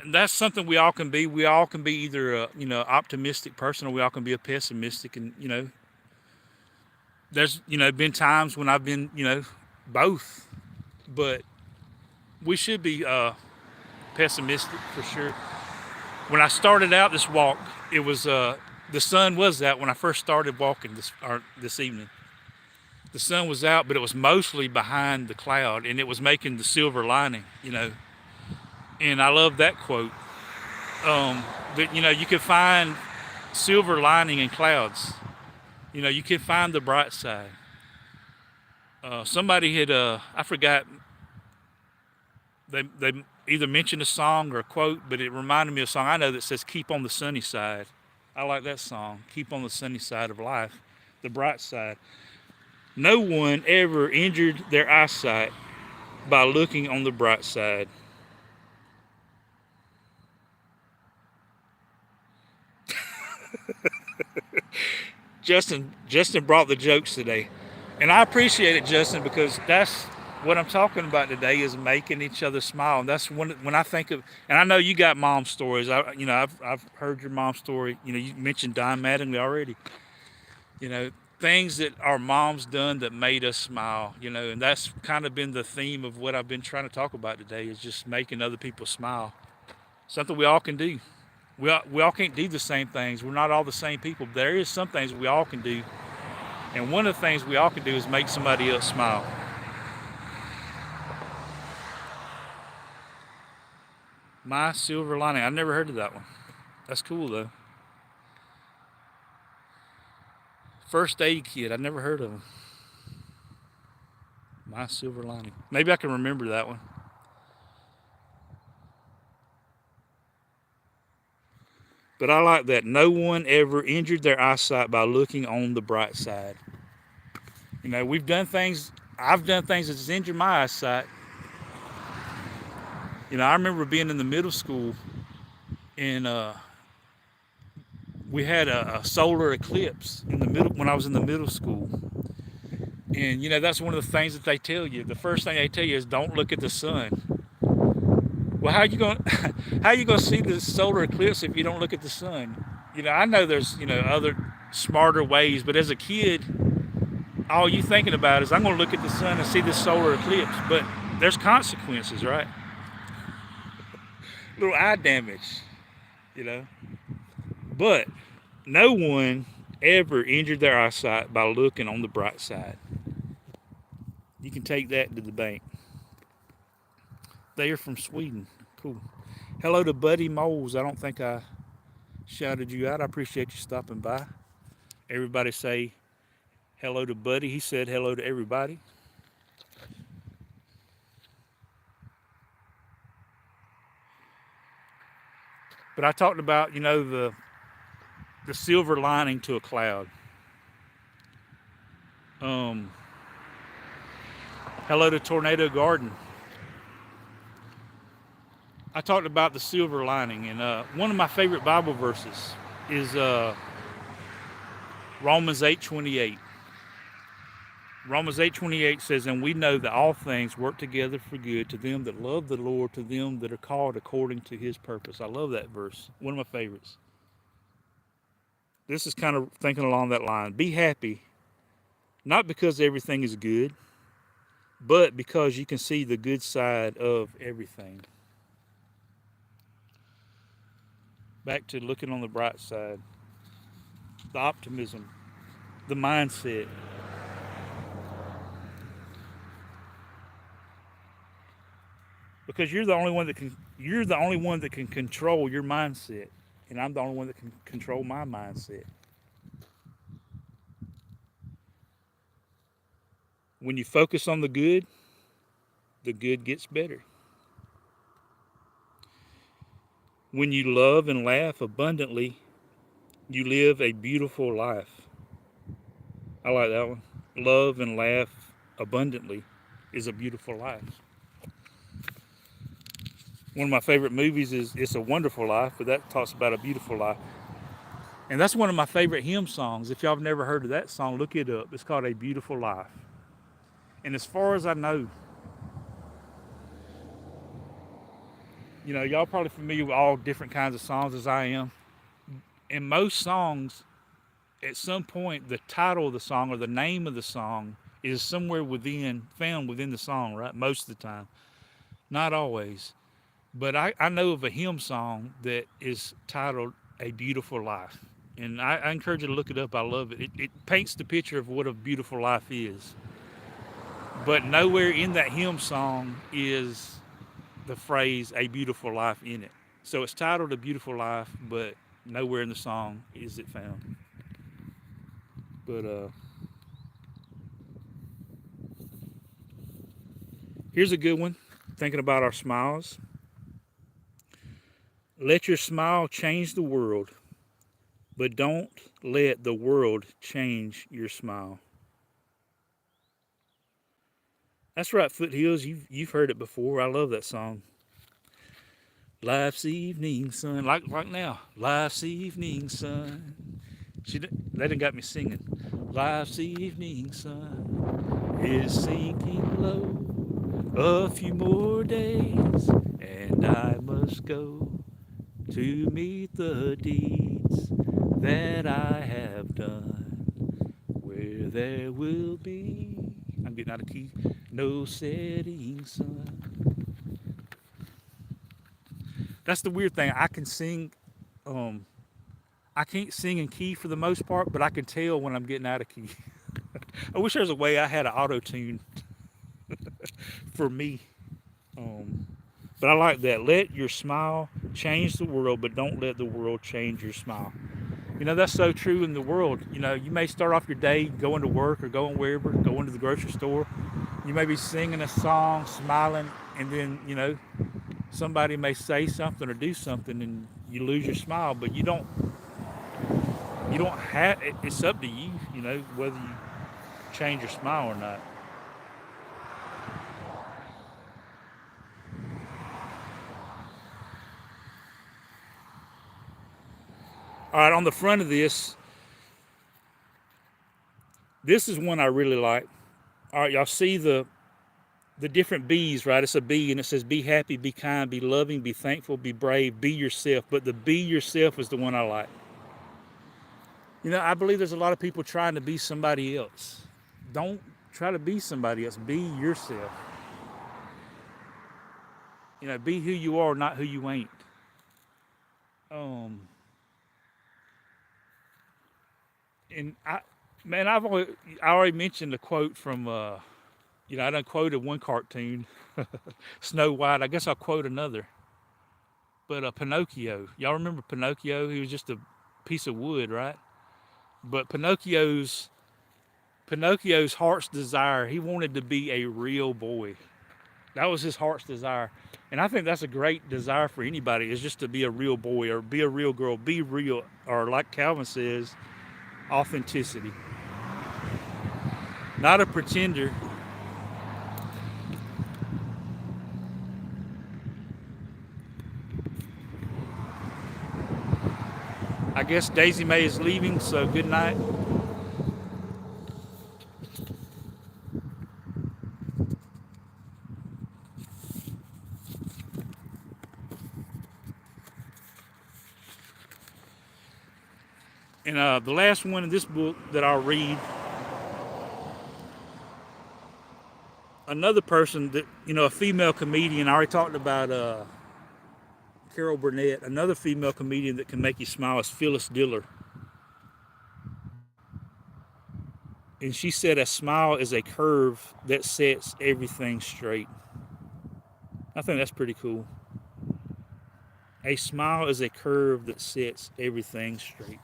That's something we all can be. We all can be either a optimistic person, or we all can be a pessimistic. And there's been times when I've been both, but we should be pessimistic for sure. When I started out this walk, it was the sun was out when I first started walking this evening. The sun was out, but it was mostly behind the cloud, and it was making the silver lining. And I love that quote. That you can find silver lining in clouds. You can find the bright side. Somebody had I forgot. They either mentioned a song or a quote, but it reminded me of a song I know that says "Keep on the sunny side." I like that song. Keep on the sunny side of life, the bright side. No one ever injured their eyesight by looking on the bright side. Justin brought the jokes today, and I appreciate it, Justin, because What I'm talking about today is making each other smile, and that's when I think of. And I know you got mom stories. I've heard your mom story. You mentioned Don Mattingly already. Things that our moms done that made us smile. And that's kind of been the theme of what I've been trying to talk about today is just making other people smile. Something we all can do. We all can't do the same things. We're not all the same people. But there is some things we all can do, and one of the things we all can do is make somebody else smile. My Silver Lining. I never heard of that one. That's cool though. First Aid Kit. I never heard of them. My Silver Lining. Maybe I can remember that one. But I like that. No one ever injured their eyesight by looking on the bright side. We've done things. I've done things that's injured my eyesight. I remember being in the middle school, and we had a solar eclipse in the middle when I was in the middle school. And that's one of the things that they tell you. The first thing they tell you is don't look at the sun. Well, how you gonna see the solar eclipse if you don't look at the sun? I know there's other smarter ways, but as a kid, all you thinking about is I'm gonna look at the sun and see this solar eclipse. But there's consequences, right? Little eye damage, But no one ever injured their eyesight by looking on the bright side. You can take that to the bank. They are from Sweden. Cool. Hello to Buddy Moles. I don't think I shouted you out. I appreciate you stopping by. Everybody say hello to Buddy. He said hello to everybody. But I talked about, the silver lining to a cloud. Hello to Tornado Garden. I talked about the silver lining, and one of my favorite Bible verses is Romans 8:28. Romans 8:28 says, "And we know that all things work together for good to them that love the Lord, to them that are called according to His purpose." I love that verse. One of my favorites. This is kind of thinking along that line. Be happy, not because everything is good, but because you can see the good side of everything. Back to looking on the bright side, the optimism, the mindset. Because you're the only one that can control your mindset, and I'm the only one that can control my mindset. When you focus on the good gets better. When you love and laugh abundantly, you live a beautiful life. I like that one. Love and laugh abundantly is a beautiful life. One of my favorite movies is It's a Wonderful Life, but that talks about a beautiful life. And that's one of my favorite hymn songs. If y'all have never heard of that song, look it up. It's called A Beautiful Life. And as far as I know, y'all probably familiar with all different kinds of songs as I am. And most songs, at some point, the title of the song or the name of the song is somewhere found within the song, right? Most of the time. Not always. But I know of a hymn song that is titled A Beautiful Life. And I encourage you to look it up. I love it. It paints the picture of what a beautiful life is. But nowhere in that hymn song is the phrase "a beautiful life" in it. So it's titled "A Beautiful Life," but nowhere in the song is it found. But here's a good one, thinking about our smiles. Let your smile change the world, but don't let the world change your smile. That's right, Foothills. You've heard it before. I love that song. Life's evening sun, like now. Life's evening sun. They done got me singing. Life's evening sun is sinking low. A few more days, and I must go to meet the deeds that I have done, where there will be, I'm getting out of key, no setting sun. That's the weird thing. I can sing, um, I can't sing in key for the most part, but I can tell when I'm getting out of key. I wish there was a way I had an auto tune for me. Um, but I like that. Let your smile change the world, but don't let the world change your smile. You know, that's so true in the world. You know, you may start off your day going to work or going wherever, going to the grocery store. You may be singing a song, smiling, and then, you know, somebody may say something or do something and you lose your smile, but you don't have, it's up to you, you know, whether you change your smile or not. All right, on the front of this, this is one I really like. All right, y'all see the different B's, right? It's a B and it says be happy, be kind, be loving, be thankful, be brave, be yourself. But the be yourself is the one I like. You know, I believe there's a lot of people trying to be somebody else. Don't try to be somebody else. Be yourself. You know, be who you are, not who you ain't. Um, and man, I already mentioned a quote from, you know, I done quoted one cartoon, Snow White. I guess I'll quote another. But Pinocchio. Y'all remember Pinocchio? He was just a piece of wood, right? But Pinocchio's heart's desire. He wanted to be a real boy. That was his heart's desire. And I think that's a great desire for anybody is just to be a real boy or be a real girl, be real, or like Calvin says, authenticity. Not a pretender. I guess Daisy Mae is leaving, so good night. And the last one in this book that I'll read, another person that, you know, a female comedian, I already talked about Carol Burnett, another female comedian that can make you smile is Phyllis Diller. And she said a smile is a curve that sets everything straight. I think that's pretty cool. A smile is a curve that sets everything straight.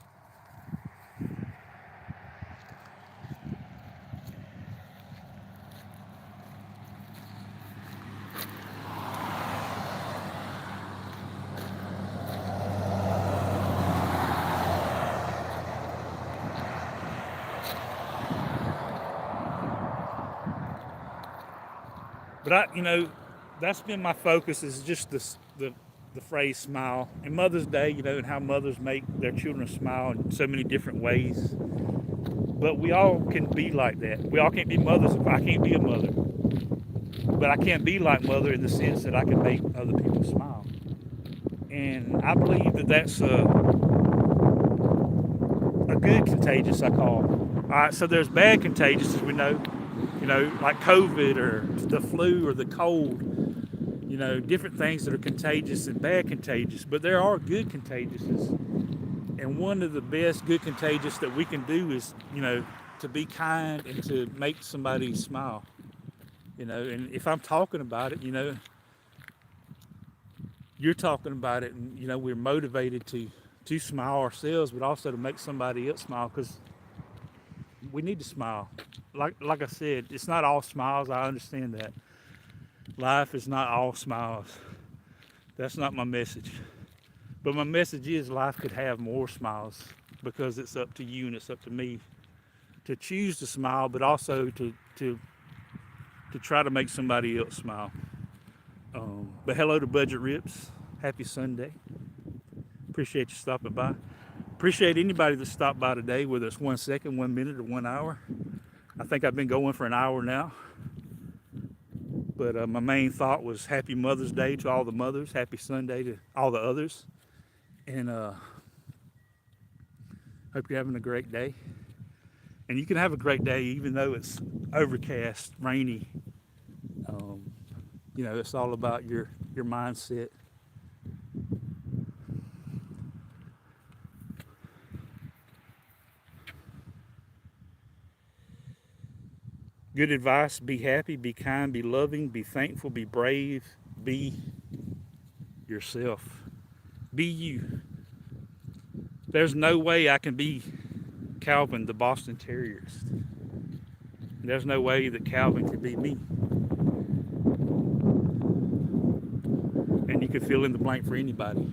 But you know, that's been my focus is just the phrase smile. And Mother's Day, you know, and how mothers make their children smile in so many different ways. But we all can be like that. We all can't be mothers. I can't be a mother. But I can't be like mother in the sense that I can make other people smile. And I believe that that's a good contagious, I call. All right, so there's bad contagious, as we know, you know, like COVID or the flu or the cold, you know, different things that are contagious and bad contagious. But there are good contagiouses. And one of the best good contagious that we can do is, you know, to be kind and to make somebody smile. You know, and if I'm talking about it, you know, you're talking about it, and you know, we're motivated to smile ourselves, but also to make somebody else smile because we need to smile. Like I said, it's not all smiles. I understand that. Life is not all smiles. That's not my message. But my message is life could have more smiles because it's up to you and it's up to me to choose to smile, but also to try to make somebody else smile. But hello to Budget Rips. Happy Sunday. Appreciate you stopping by. Appreciate anybody that stopped by today, whether it's 1 second, 1 minute, or 1 hour. I think I've been going for an hour now. But my main thought was Happy Mother's Day to all the mothers. Happy Sunday to all the others. And hope you're having a great day. And you can have a great day even though it's overcast, rainy. Um, it's all about your mindset. Good advice: be happy, be kind, be loving, be thankful, be brave, be yourself. Be you. There's no way I can be Calvin, the Boston Terriers. There's no way that Calvin can be me. And you can fill in the blank for anybody.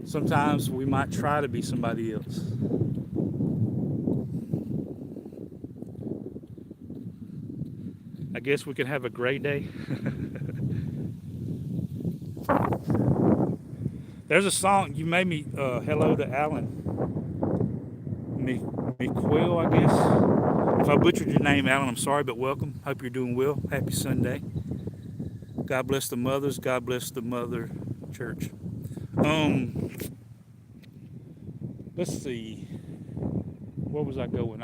Sometimes we might try to be somebody else. I guess we can have a great day. There's a song, you made me, hello to Alan McQuill, I guess. If I butchered your name, Alan, I'm sorry, but welcome. Hope you're doing well. Happy Sunday. God bless the mothers. God bless the mother church. Let's see. Where was I going?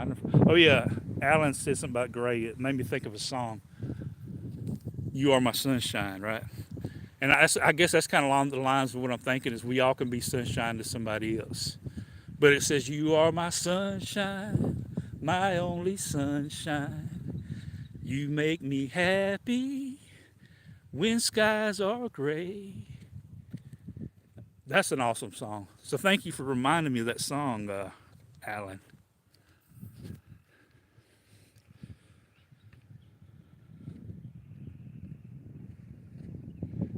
Oh yeah, Alan said something about gray. It made me think of a song. You are my sunshine, right? And I guess that's kind of along the lines of what I'm thinking is we all can be sunshine to somebody else. But it says, you are my sunshine, my only sunshine. You make me happy when skies are gray. That's an awesome song. So thank you for reminding me of that song, Alan.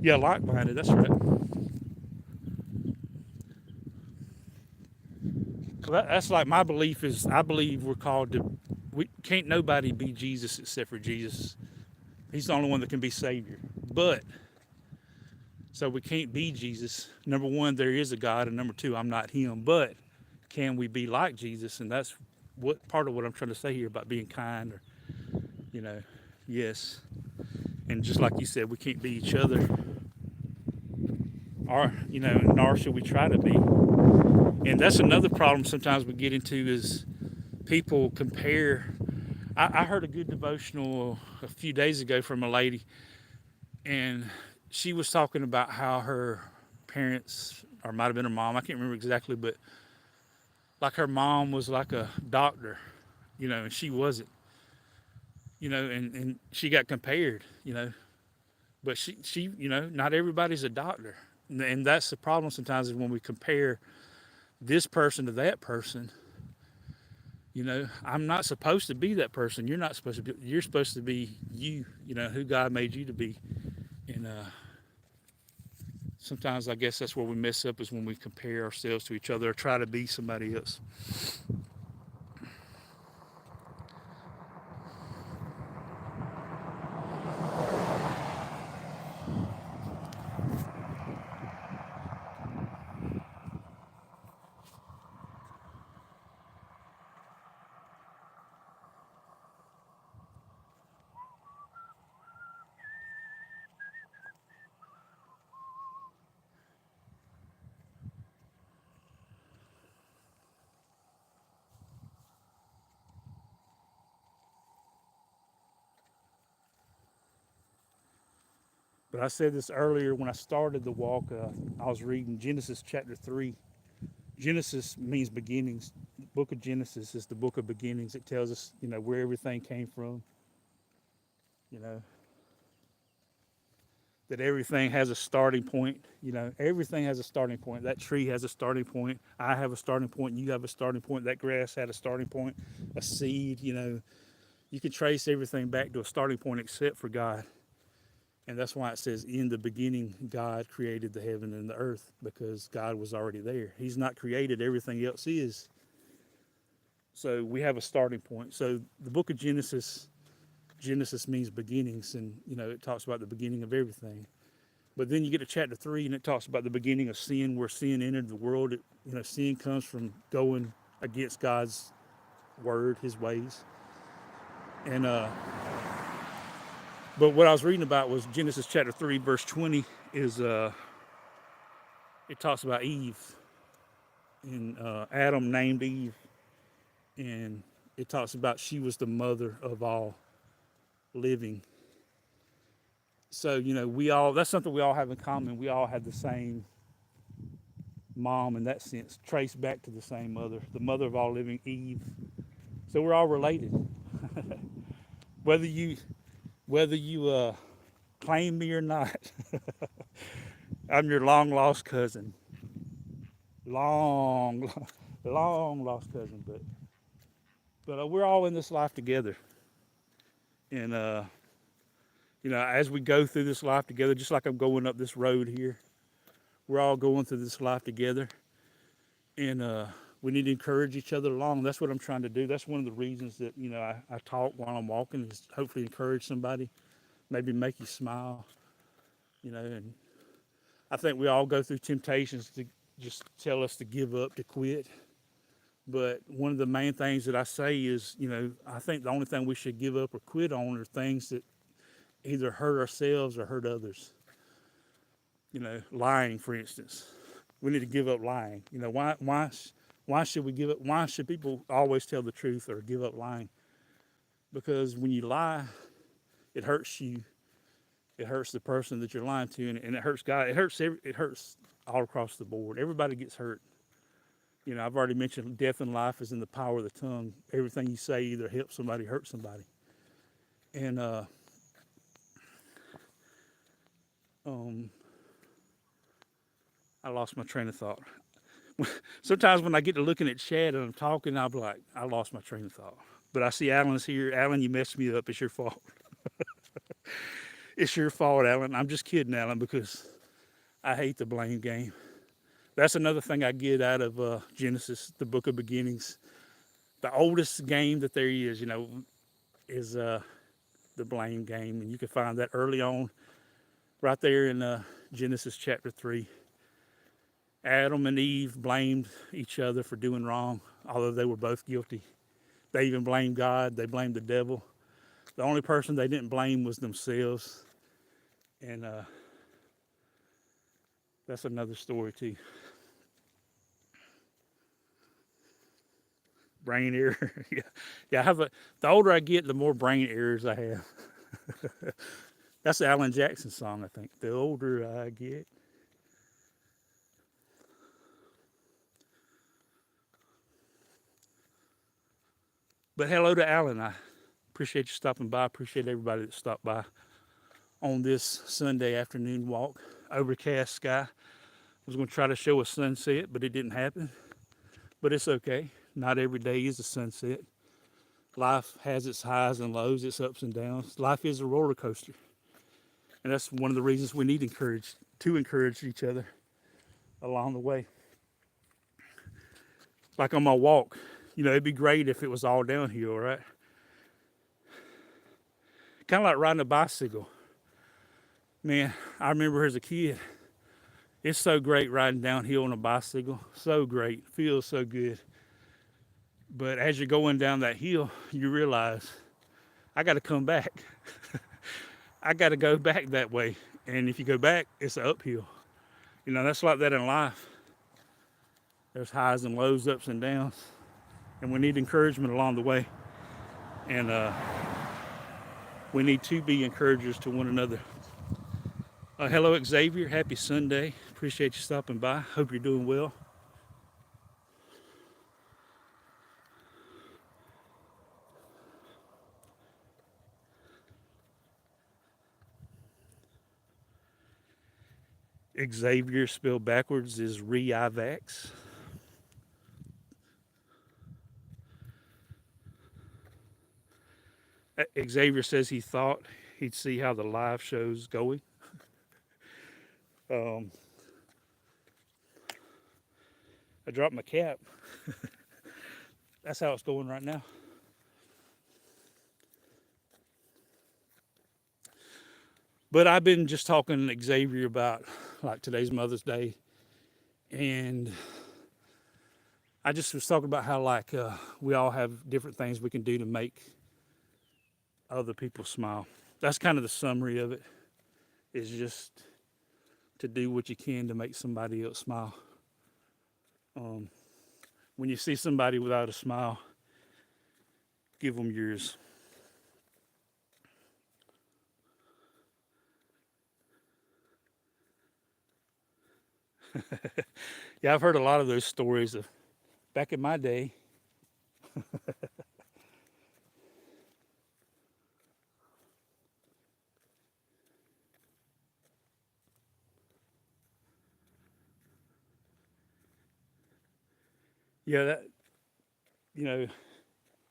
Yeah, like-minded, that's right. Well, that's like my belief is I believe we're called to, we can't nobody be Jesus except for Jesus. He's the only one that can be Savior. But, so we can't be Jesus. Number one, there is a God, and number two, I'm not him. But can we be like Jesus? And that's what part of what I'm trying to say here about being kind or, yes. And just like you said, we can't be each other. Or, nor should we try to be. And that's another problem sometimes we get into is people compare. I heard a good devotional a few days ago from a lady, and she was talking about how her parents, or might have been her mom, I can't remember exactly, but like her mom was like a doctor, and she wasn't, and she got compared, but she, not everybody's a doctor. And that's the problem sometimes is when we compare this person to that person. I'm not supposed to be that person. You're not supposed to be. You're supposed to be you. Who God made you to be. And sometimes I guess that's where we mess up is when we compare ourselves to each other or try to be somebody else. But I said this earlier when I started the walk. I was reading Genesis chapter 3. Genesis means beginnings. The book of Genesis is the book of beginnings. It tells us, where everything came from. You know, that everything has a starting point. Everything has a starting point. That tree has a starting point. I have a starting point. You have a starting point. That grass had a starting point. A seed, you can trace everything back to a starting point except for God. And that's why it says, in the beginning, God created the heaven and the earth, because God was already there. He's not created, everything else is. So we have a starting point. So the book of Genesis means beginnings, and, it talks about the beginning of everything. But then you get to chapter 3, and it talks about the beginning of sin, where sin entered the world. Sin comes from going against God's word, his ways. And But what I was reading about was Genesis chapter 3, verse 20 is it talks about Eve. And Adam named Eve. And it talks about she was the mother of all living. So, that's something we all have in common. We all have the same mom in that sense, traced back to the same mother, the mother of all living, Eve. So we're all related. whether you claim me or not, I'm your long lost cousin. Long, long lost cousin. But we're all in this life together. And as we go through this life together, just like I'm going up this road here, we're all going through this life together. And we need to encourage each other along. That's what I'm trying to do. That's one of the reasons that, I talk while I'm walking, is hopefully encourage somebody, maybe make you smile, and I think we all go through temptations to just tell us to give up, to quit. But one of the main things that I say is, I think the only thing we should give up or quit on are things that either hurt ourselves or hurt others. Lying, for instance. We need to give up lying. Why should we give up? Why should people always tell the truth or give up lying? Because when you lie, it hurts you. It hurts the person that you're lying to, and it hurts God. It hurts all across the board. Everybody gets hurt. I've already mentioned death and life is in the power of the tongue. Everything you say either helps somebody, hurts somebody. And I lost my train of thought. Sometimes when I get to looking at Chad and I'm talking, I'll be like, I lost my train of thought. But I see Alan's here. Alan, you messed me up. It's your fault. It's your fault, Alan. I'm just kidding, Alan, because I hate the blame game. That's another thing I get out of Genesis, the book of beginnings. The oldest game that there is, is the blame game. And you can find that early on, right there in Genesis chapter 3. Adam and Eve blamed each other for doing wrong, although they were both guilty. They even blamed God. They blamed the devil. The only person they didn't blame was themselves. And that's another story too. Brain error. Yeah. The older I get, the more brain errors I have. That's the Alan Jackson song, I think. The older I get. But hello to Alan. I appreciate you stopping by. I appreciate everybody that stopped by on this Sunday afternoon walk. Overcast sky. I was going to try to show a sunset, but it didn't happen. But it's okay. Not every day is a sunset. Life has its highs and lows, its ups and downs. Life is a roller coaster. And that's one of the reasons we need to encourage each other along the way. Like on my walk, it'd be great if it was all downhill, right? Kind of like riding a bicycle. Man, I remember as a kid, it's so great riding downhill on a bicycle. So great. Feels so good. But as you're going down that hill, you realize, I got to come back. I got to go back that way. And if you go back, it's uphill. That's like that in life. There's highs and lows, ups and downs. And we need encouragement along the way. And we need to be encouragers to one another. Hello, Xavier. Happy Sunday. Appreciate you stopping by. Hope you're doing well. Xavier spelled backwards is Re-I-Vax. Xavier says he thought he'd see how the live show's going. I dropped my cap. That's how it's going right now. But I've been just talking to Xavier about, like, today's Mother's Day. And I just was talking about how, like, we all have different things we can do to make other people smile. that's kind of the summary of it. Is just to do what you can to make somebody else smile. Um, when you see somebody without a smile, give them yours. Yeah, I've heard a lot of those stories of back in my day. Yeah, that you know,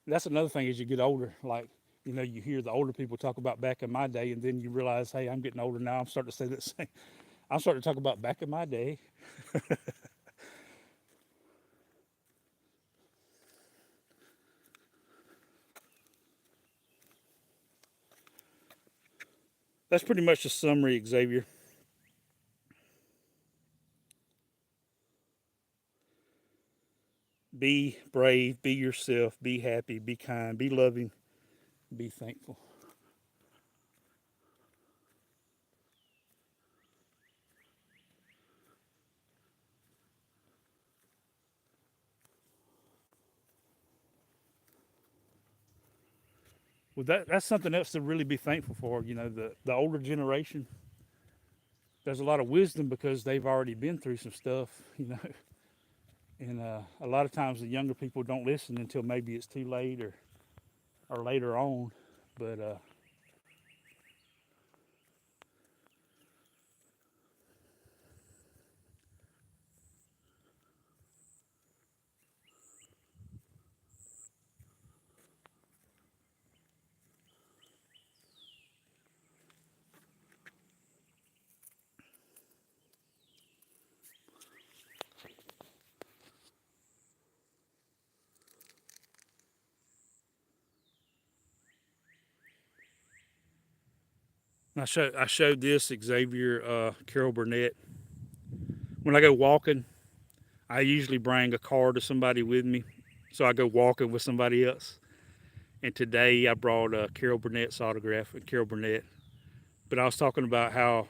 that's another thing as you get older. Like, you hear the older people talk about back in my day, and then you realize, hey, I'm getting older now. I'm starting to say that same. I'm starting to talk about back in my day. That's pretty much the summary, Xavier. Be brave, be yourself, be happy, be kind, be loving, be thankful. Well, that's something else to really be thankful for. The older generation, there's a lot of wisdom because they've already been through some stuff. And a lot of times the younger people don't listen until maybe it's too late or later on. But I showed this Xavier Carol Burnett. When I go walking, I usually bring a card to somebody with me, so I go walking with somebody else. And today I brought Carol Burnett's autograph and Carol Burnett. But I was talking about how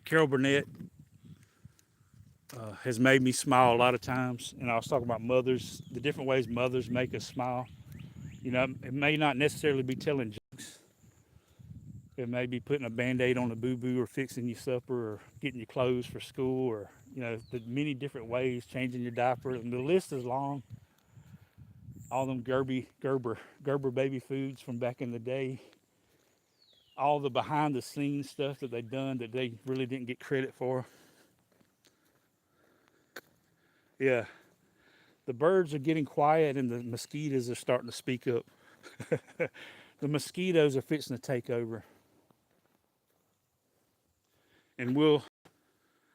Carol Burnett has made me smile a lot of times, and I was talking about mothers, the different ways mothers make us smile. It may not necessarily be telling jokes. It may be putting a band-aid on a boo-boo or fixing your supper or getting your clothes for school or, the many different ways, changing your diaper. And the list is long. All them Gerber baby foods from back in the day. All the behind-the-scenes stuff that they've done that they really didn't get credit for. Yeah, the birds are getting quiet and the mosquitoes are starting to speak up. The mosquitoes are fixing to take over. And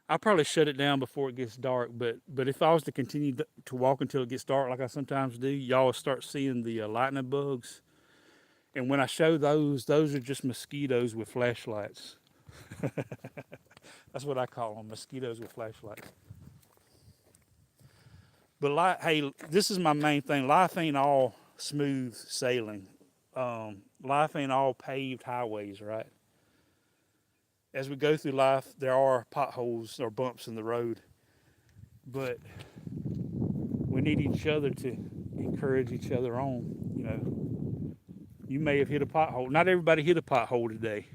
I'll probably shut it down before it gets dark. But if I was to continue to walk until it gets dark, like I sometimes do, y'all will start seeing the lightning bugs. And when I show those are just mosquitoes with flashlights. That's what I call them, mosquitoes with flashlights. But hey, this is my main thing. Life ain't all smooth sailing. Life ain't all paved highways, right? As we go through life, there are potholes or bumps in the road, but we need each other to encourage each other on. You may have hit a pothole. Not everybody hit a pothole today,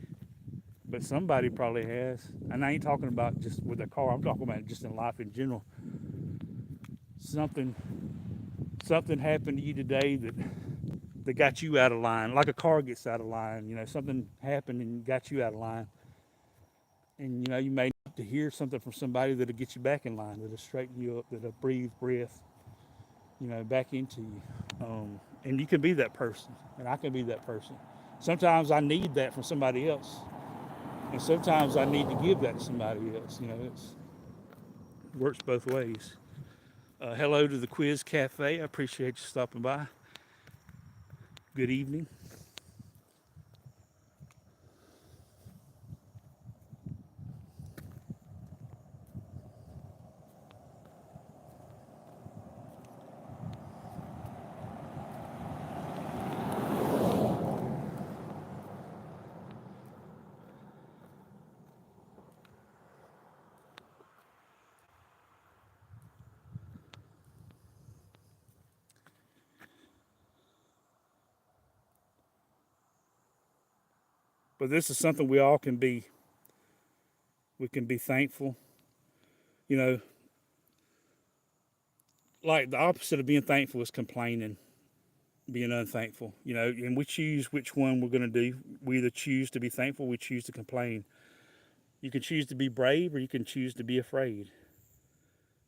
but somebody probably has. And I ain't talking about just with a car. I'm talking about just in life in general. Something happened to you today that got you out of line, like a car gets out of line. Something happened and got you out of line. And you may need to hear something from somebody that'll get you back in line, that'll straighten you up, that'll breathe breath, back into you. And you can be that person, and I can be that person. Sometimes I need that from somebody else, and sometimes I need to give that to somebody else. It works both ways. Hello to the Quiz Cafe. I appreciate you stopping by. Good evening. But this is something we all can be. We can be thankful. You know, like the opposite of being thankful is complaining, being unthankful. You know, and we choose which one we're going to do. We either choose to be thankful, we choose to complain. You can choose to be brave, or you can choose to be afraid.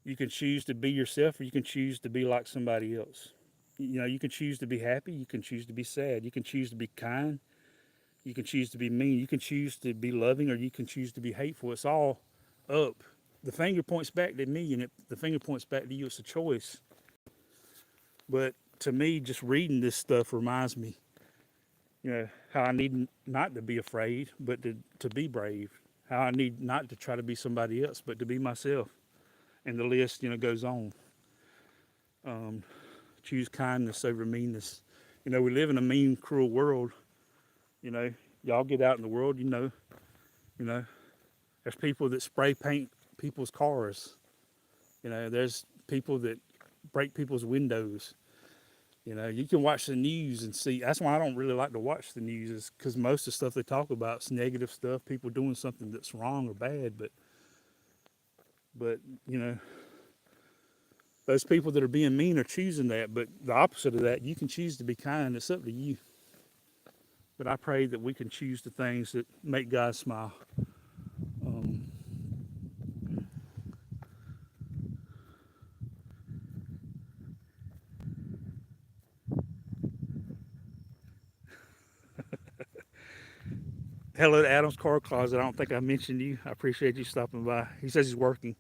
You can choose to be yourself, or you can choose to be like somebody else. You know, you can choose to be happy, you can choose to be sad, you can choose to be kind, you can choose to be mean, you can choose to be loving, or you can choose to be hateful. It's all up. The finger points back to me, and the finger points back to you. It's a choice. But to me, just reading this stuff reminds me, you know, how I need not to be afraid, but to be brave. How I need not to try to be somebody else, but to be myself. And the list, you know, goes on. Um, Choose kindness over meanness. You know, we live in a mean, cruel world. You know, y'all get out in the world, you know, there's people that spray paint people's cars. You know, there's people that break people's windows. You know, you can watch the news and see. That's why I don't really like to watch the news, is because most of the stuff they talk about is negative stuff, people doing something that's wrong or bad. But you know, those people that are being mean are choosing that. But the opposite of that, you can choose to be kind. It's up to you. But I pray that we can choose the things that make God smile. Um, Hello to Adam's Car Closet. I don't think I mentioned you. I appreciate you stopping by. He says he's working,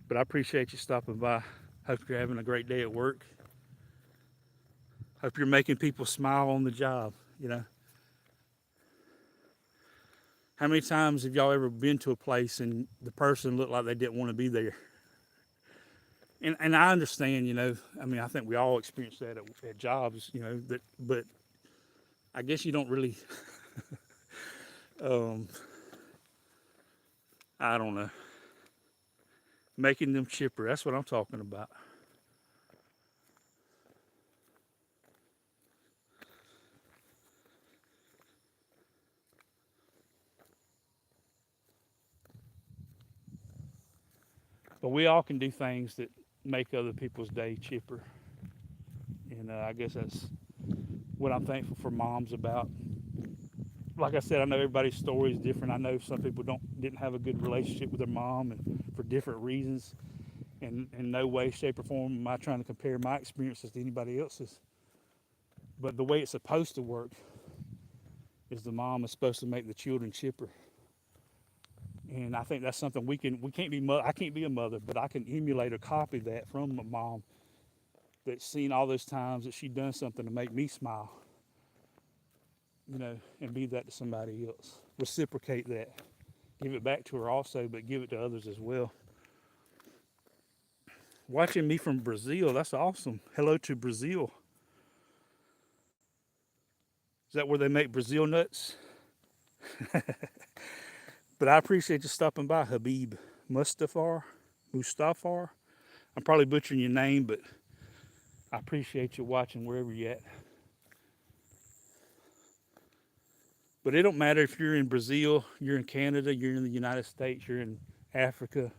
but I appreciate you stopping by. Hope you're having a great day at work. Hope you're making people smile on the job. You know, how many times have y'all ever been to a place and the person looked like they didn't want to be there? And I understand, you know, I mean, I think we all experience that at jobs, you know, but I guess you don't really, um, I don't know, making them chipper. That's what I'm talking about. But we all can do things that make other people's day chipper. And I guess that's what I'm thankful for moms about. Like I said, I know everybody's story is different. I know some people didn't have a good relationship with their mom, and for different reasons. And in no way, shape, or form am I trying to compare my experiences to anybody else's. But the way it's supposed to work is the mom is supposed to make the children chipper. And I think that's something we can't be. I can't be a mother, but I can emulate or copy that from a mom that's seen all those times that she done something to make me smile, you know, and be that to somebody else. Reciprocate that. Give it back to her also, but give it to others as well. Watching me from Brazil, that's awesome. Hello to Brazil. Is that where they make Brazil nuts? But I appreciate you stopping by, Habib Mustafar. Mustafar. I'm probably butchering your name, but I appreciate you watching wherever you're at. But it don't matter if you're in Brazil, you're in Canada, you're in the United States, you're in Africa,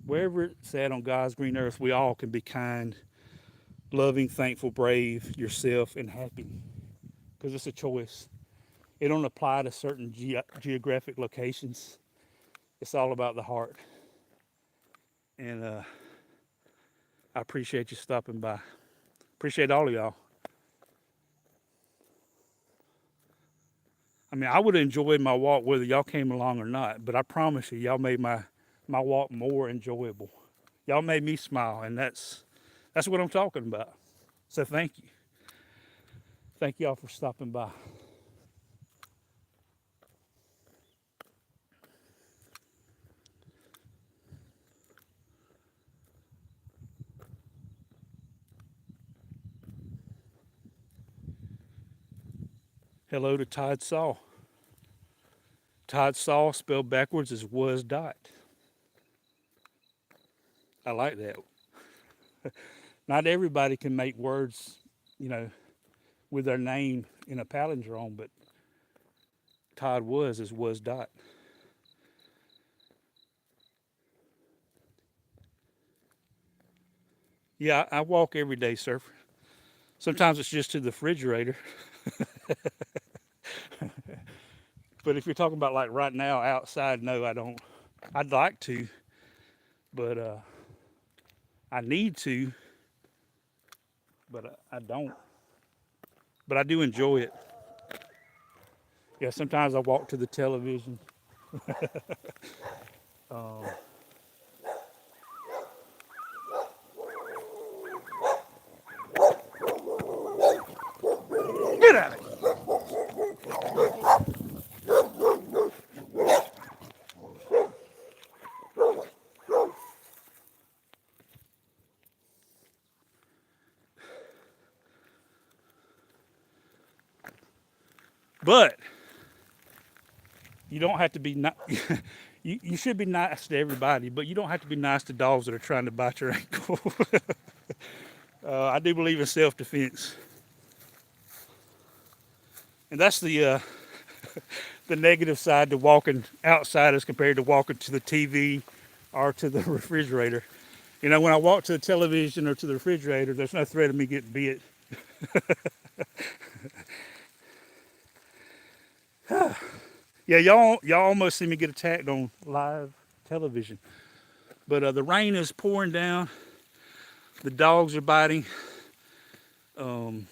wherever it's at on God's green earth, we all can be kind, loving, thankful, brave, yourself, and happy. Because it's a choice. It don't apply to certain geographic locations. It's all about the heart. And I appreciate you stopping by. Appreciate all of y'all. I mean, I would have enjoyed my walk whether y'all came along or not, but I promise you, y'all made my walk more enjoyable. Y'all made me smile, and that's what I'm talking about. So thank you. Thank y'all for stopping by. Hello to Todd Saw. Todd Saw spelled backwards is was dot. I like that. Not everybody can make words, you know, with their name in a palindrome, but Todd was Dot. Yeah, I walk every day, sir. Sometimes it's just to the refrigerator. But if you're talking about like right now outside, no, I don't. I'd like to, but I need to, but I don't. But I do enjoy it. Yeah, sometimes I walk to the television. Um, Get out of it. But you don't have to be you should be nice to everybody, but you don't have to be nice to dogs that are trying to bite your ankle. I do believe in self-defense, and that's the negative side to walking outside as compared to walking to the TV or to the refrigerator. You know, when I walk to the television or to the refrigerator, there's no threat of me getting bit. Yeah, y'all almost see me get attacked on live television. But the rain is pouring down. The dogs are biting. Um,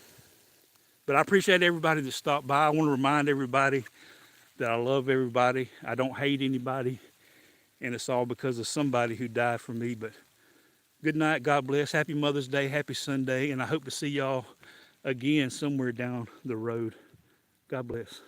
but I appreciate everybody that stopped by. I want to remind everybody that I love everybody. I don't hate anybody. And it's all because of somebody who died for me. But good night. God bless. Happy Mother's Day. Happy Sunday. And I hope to see y'all again somewhere down the road. God bless.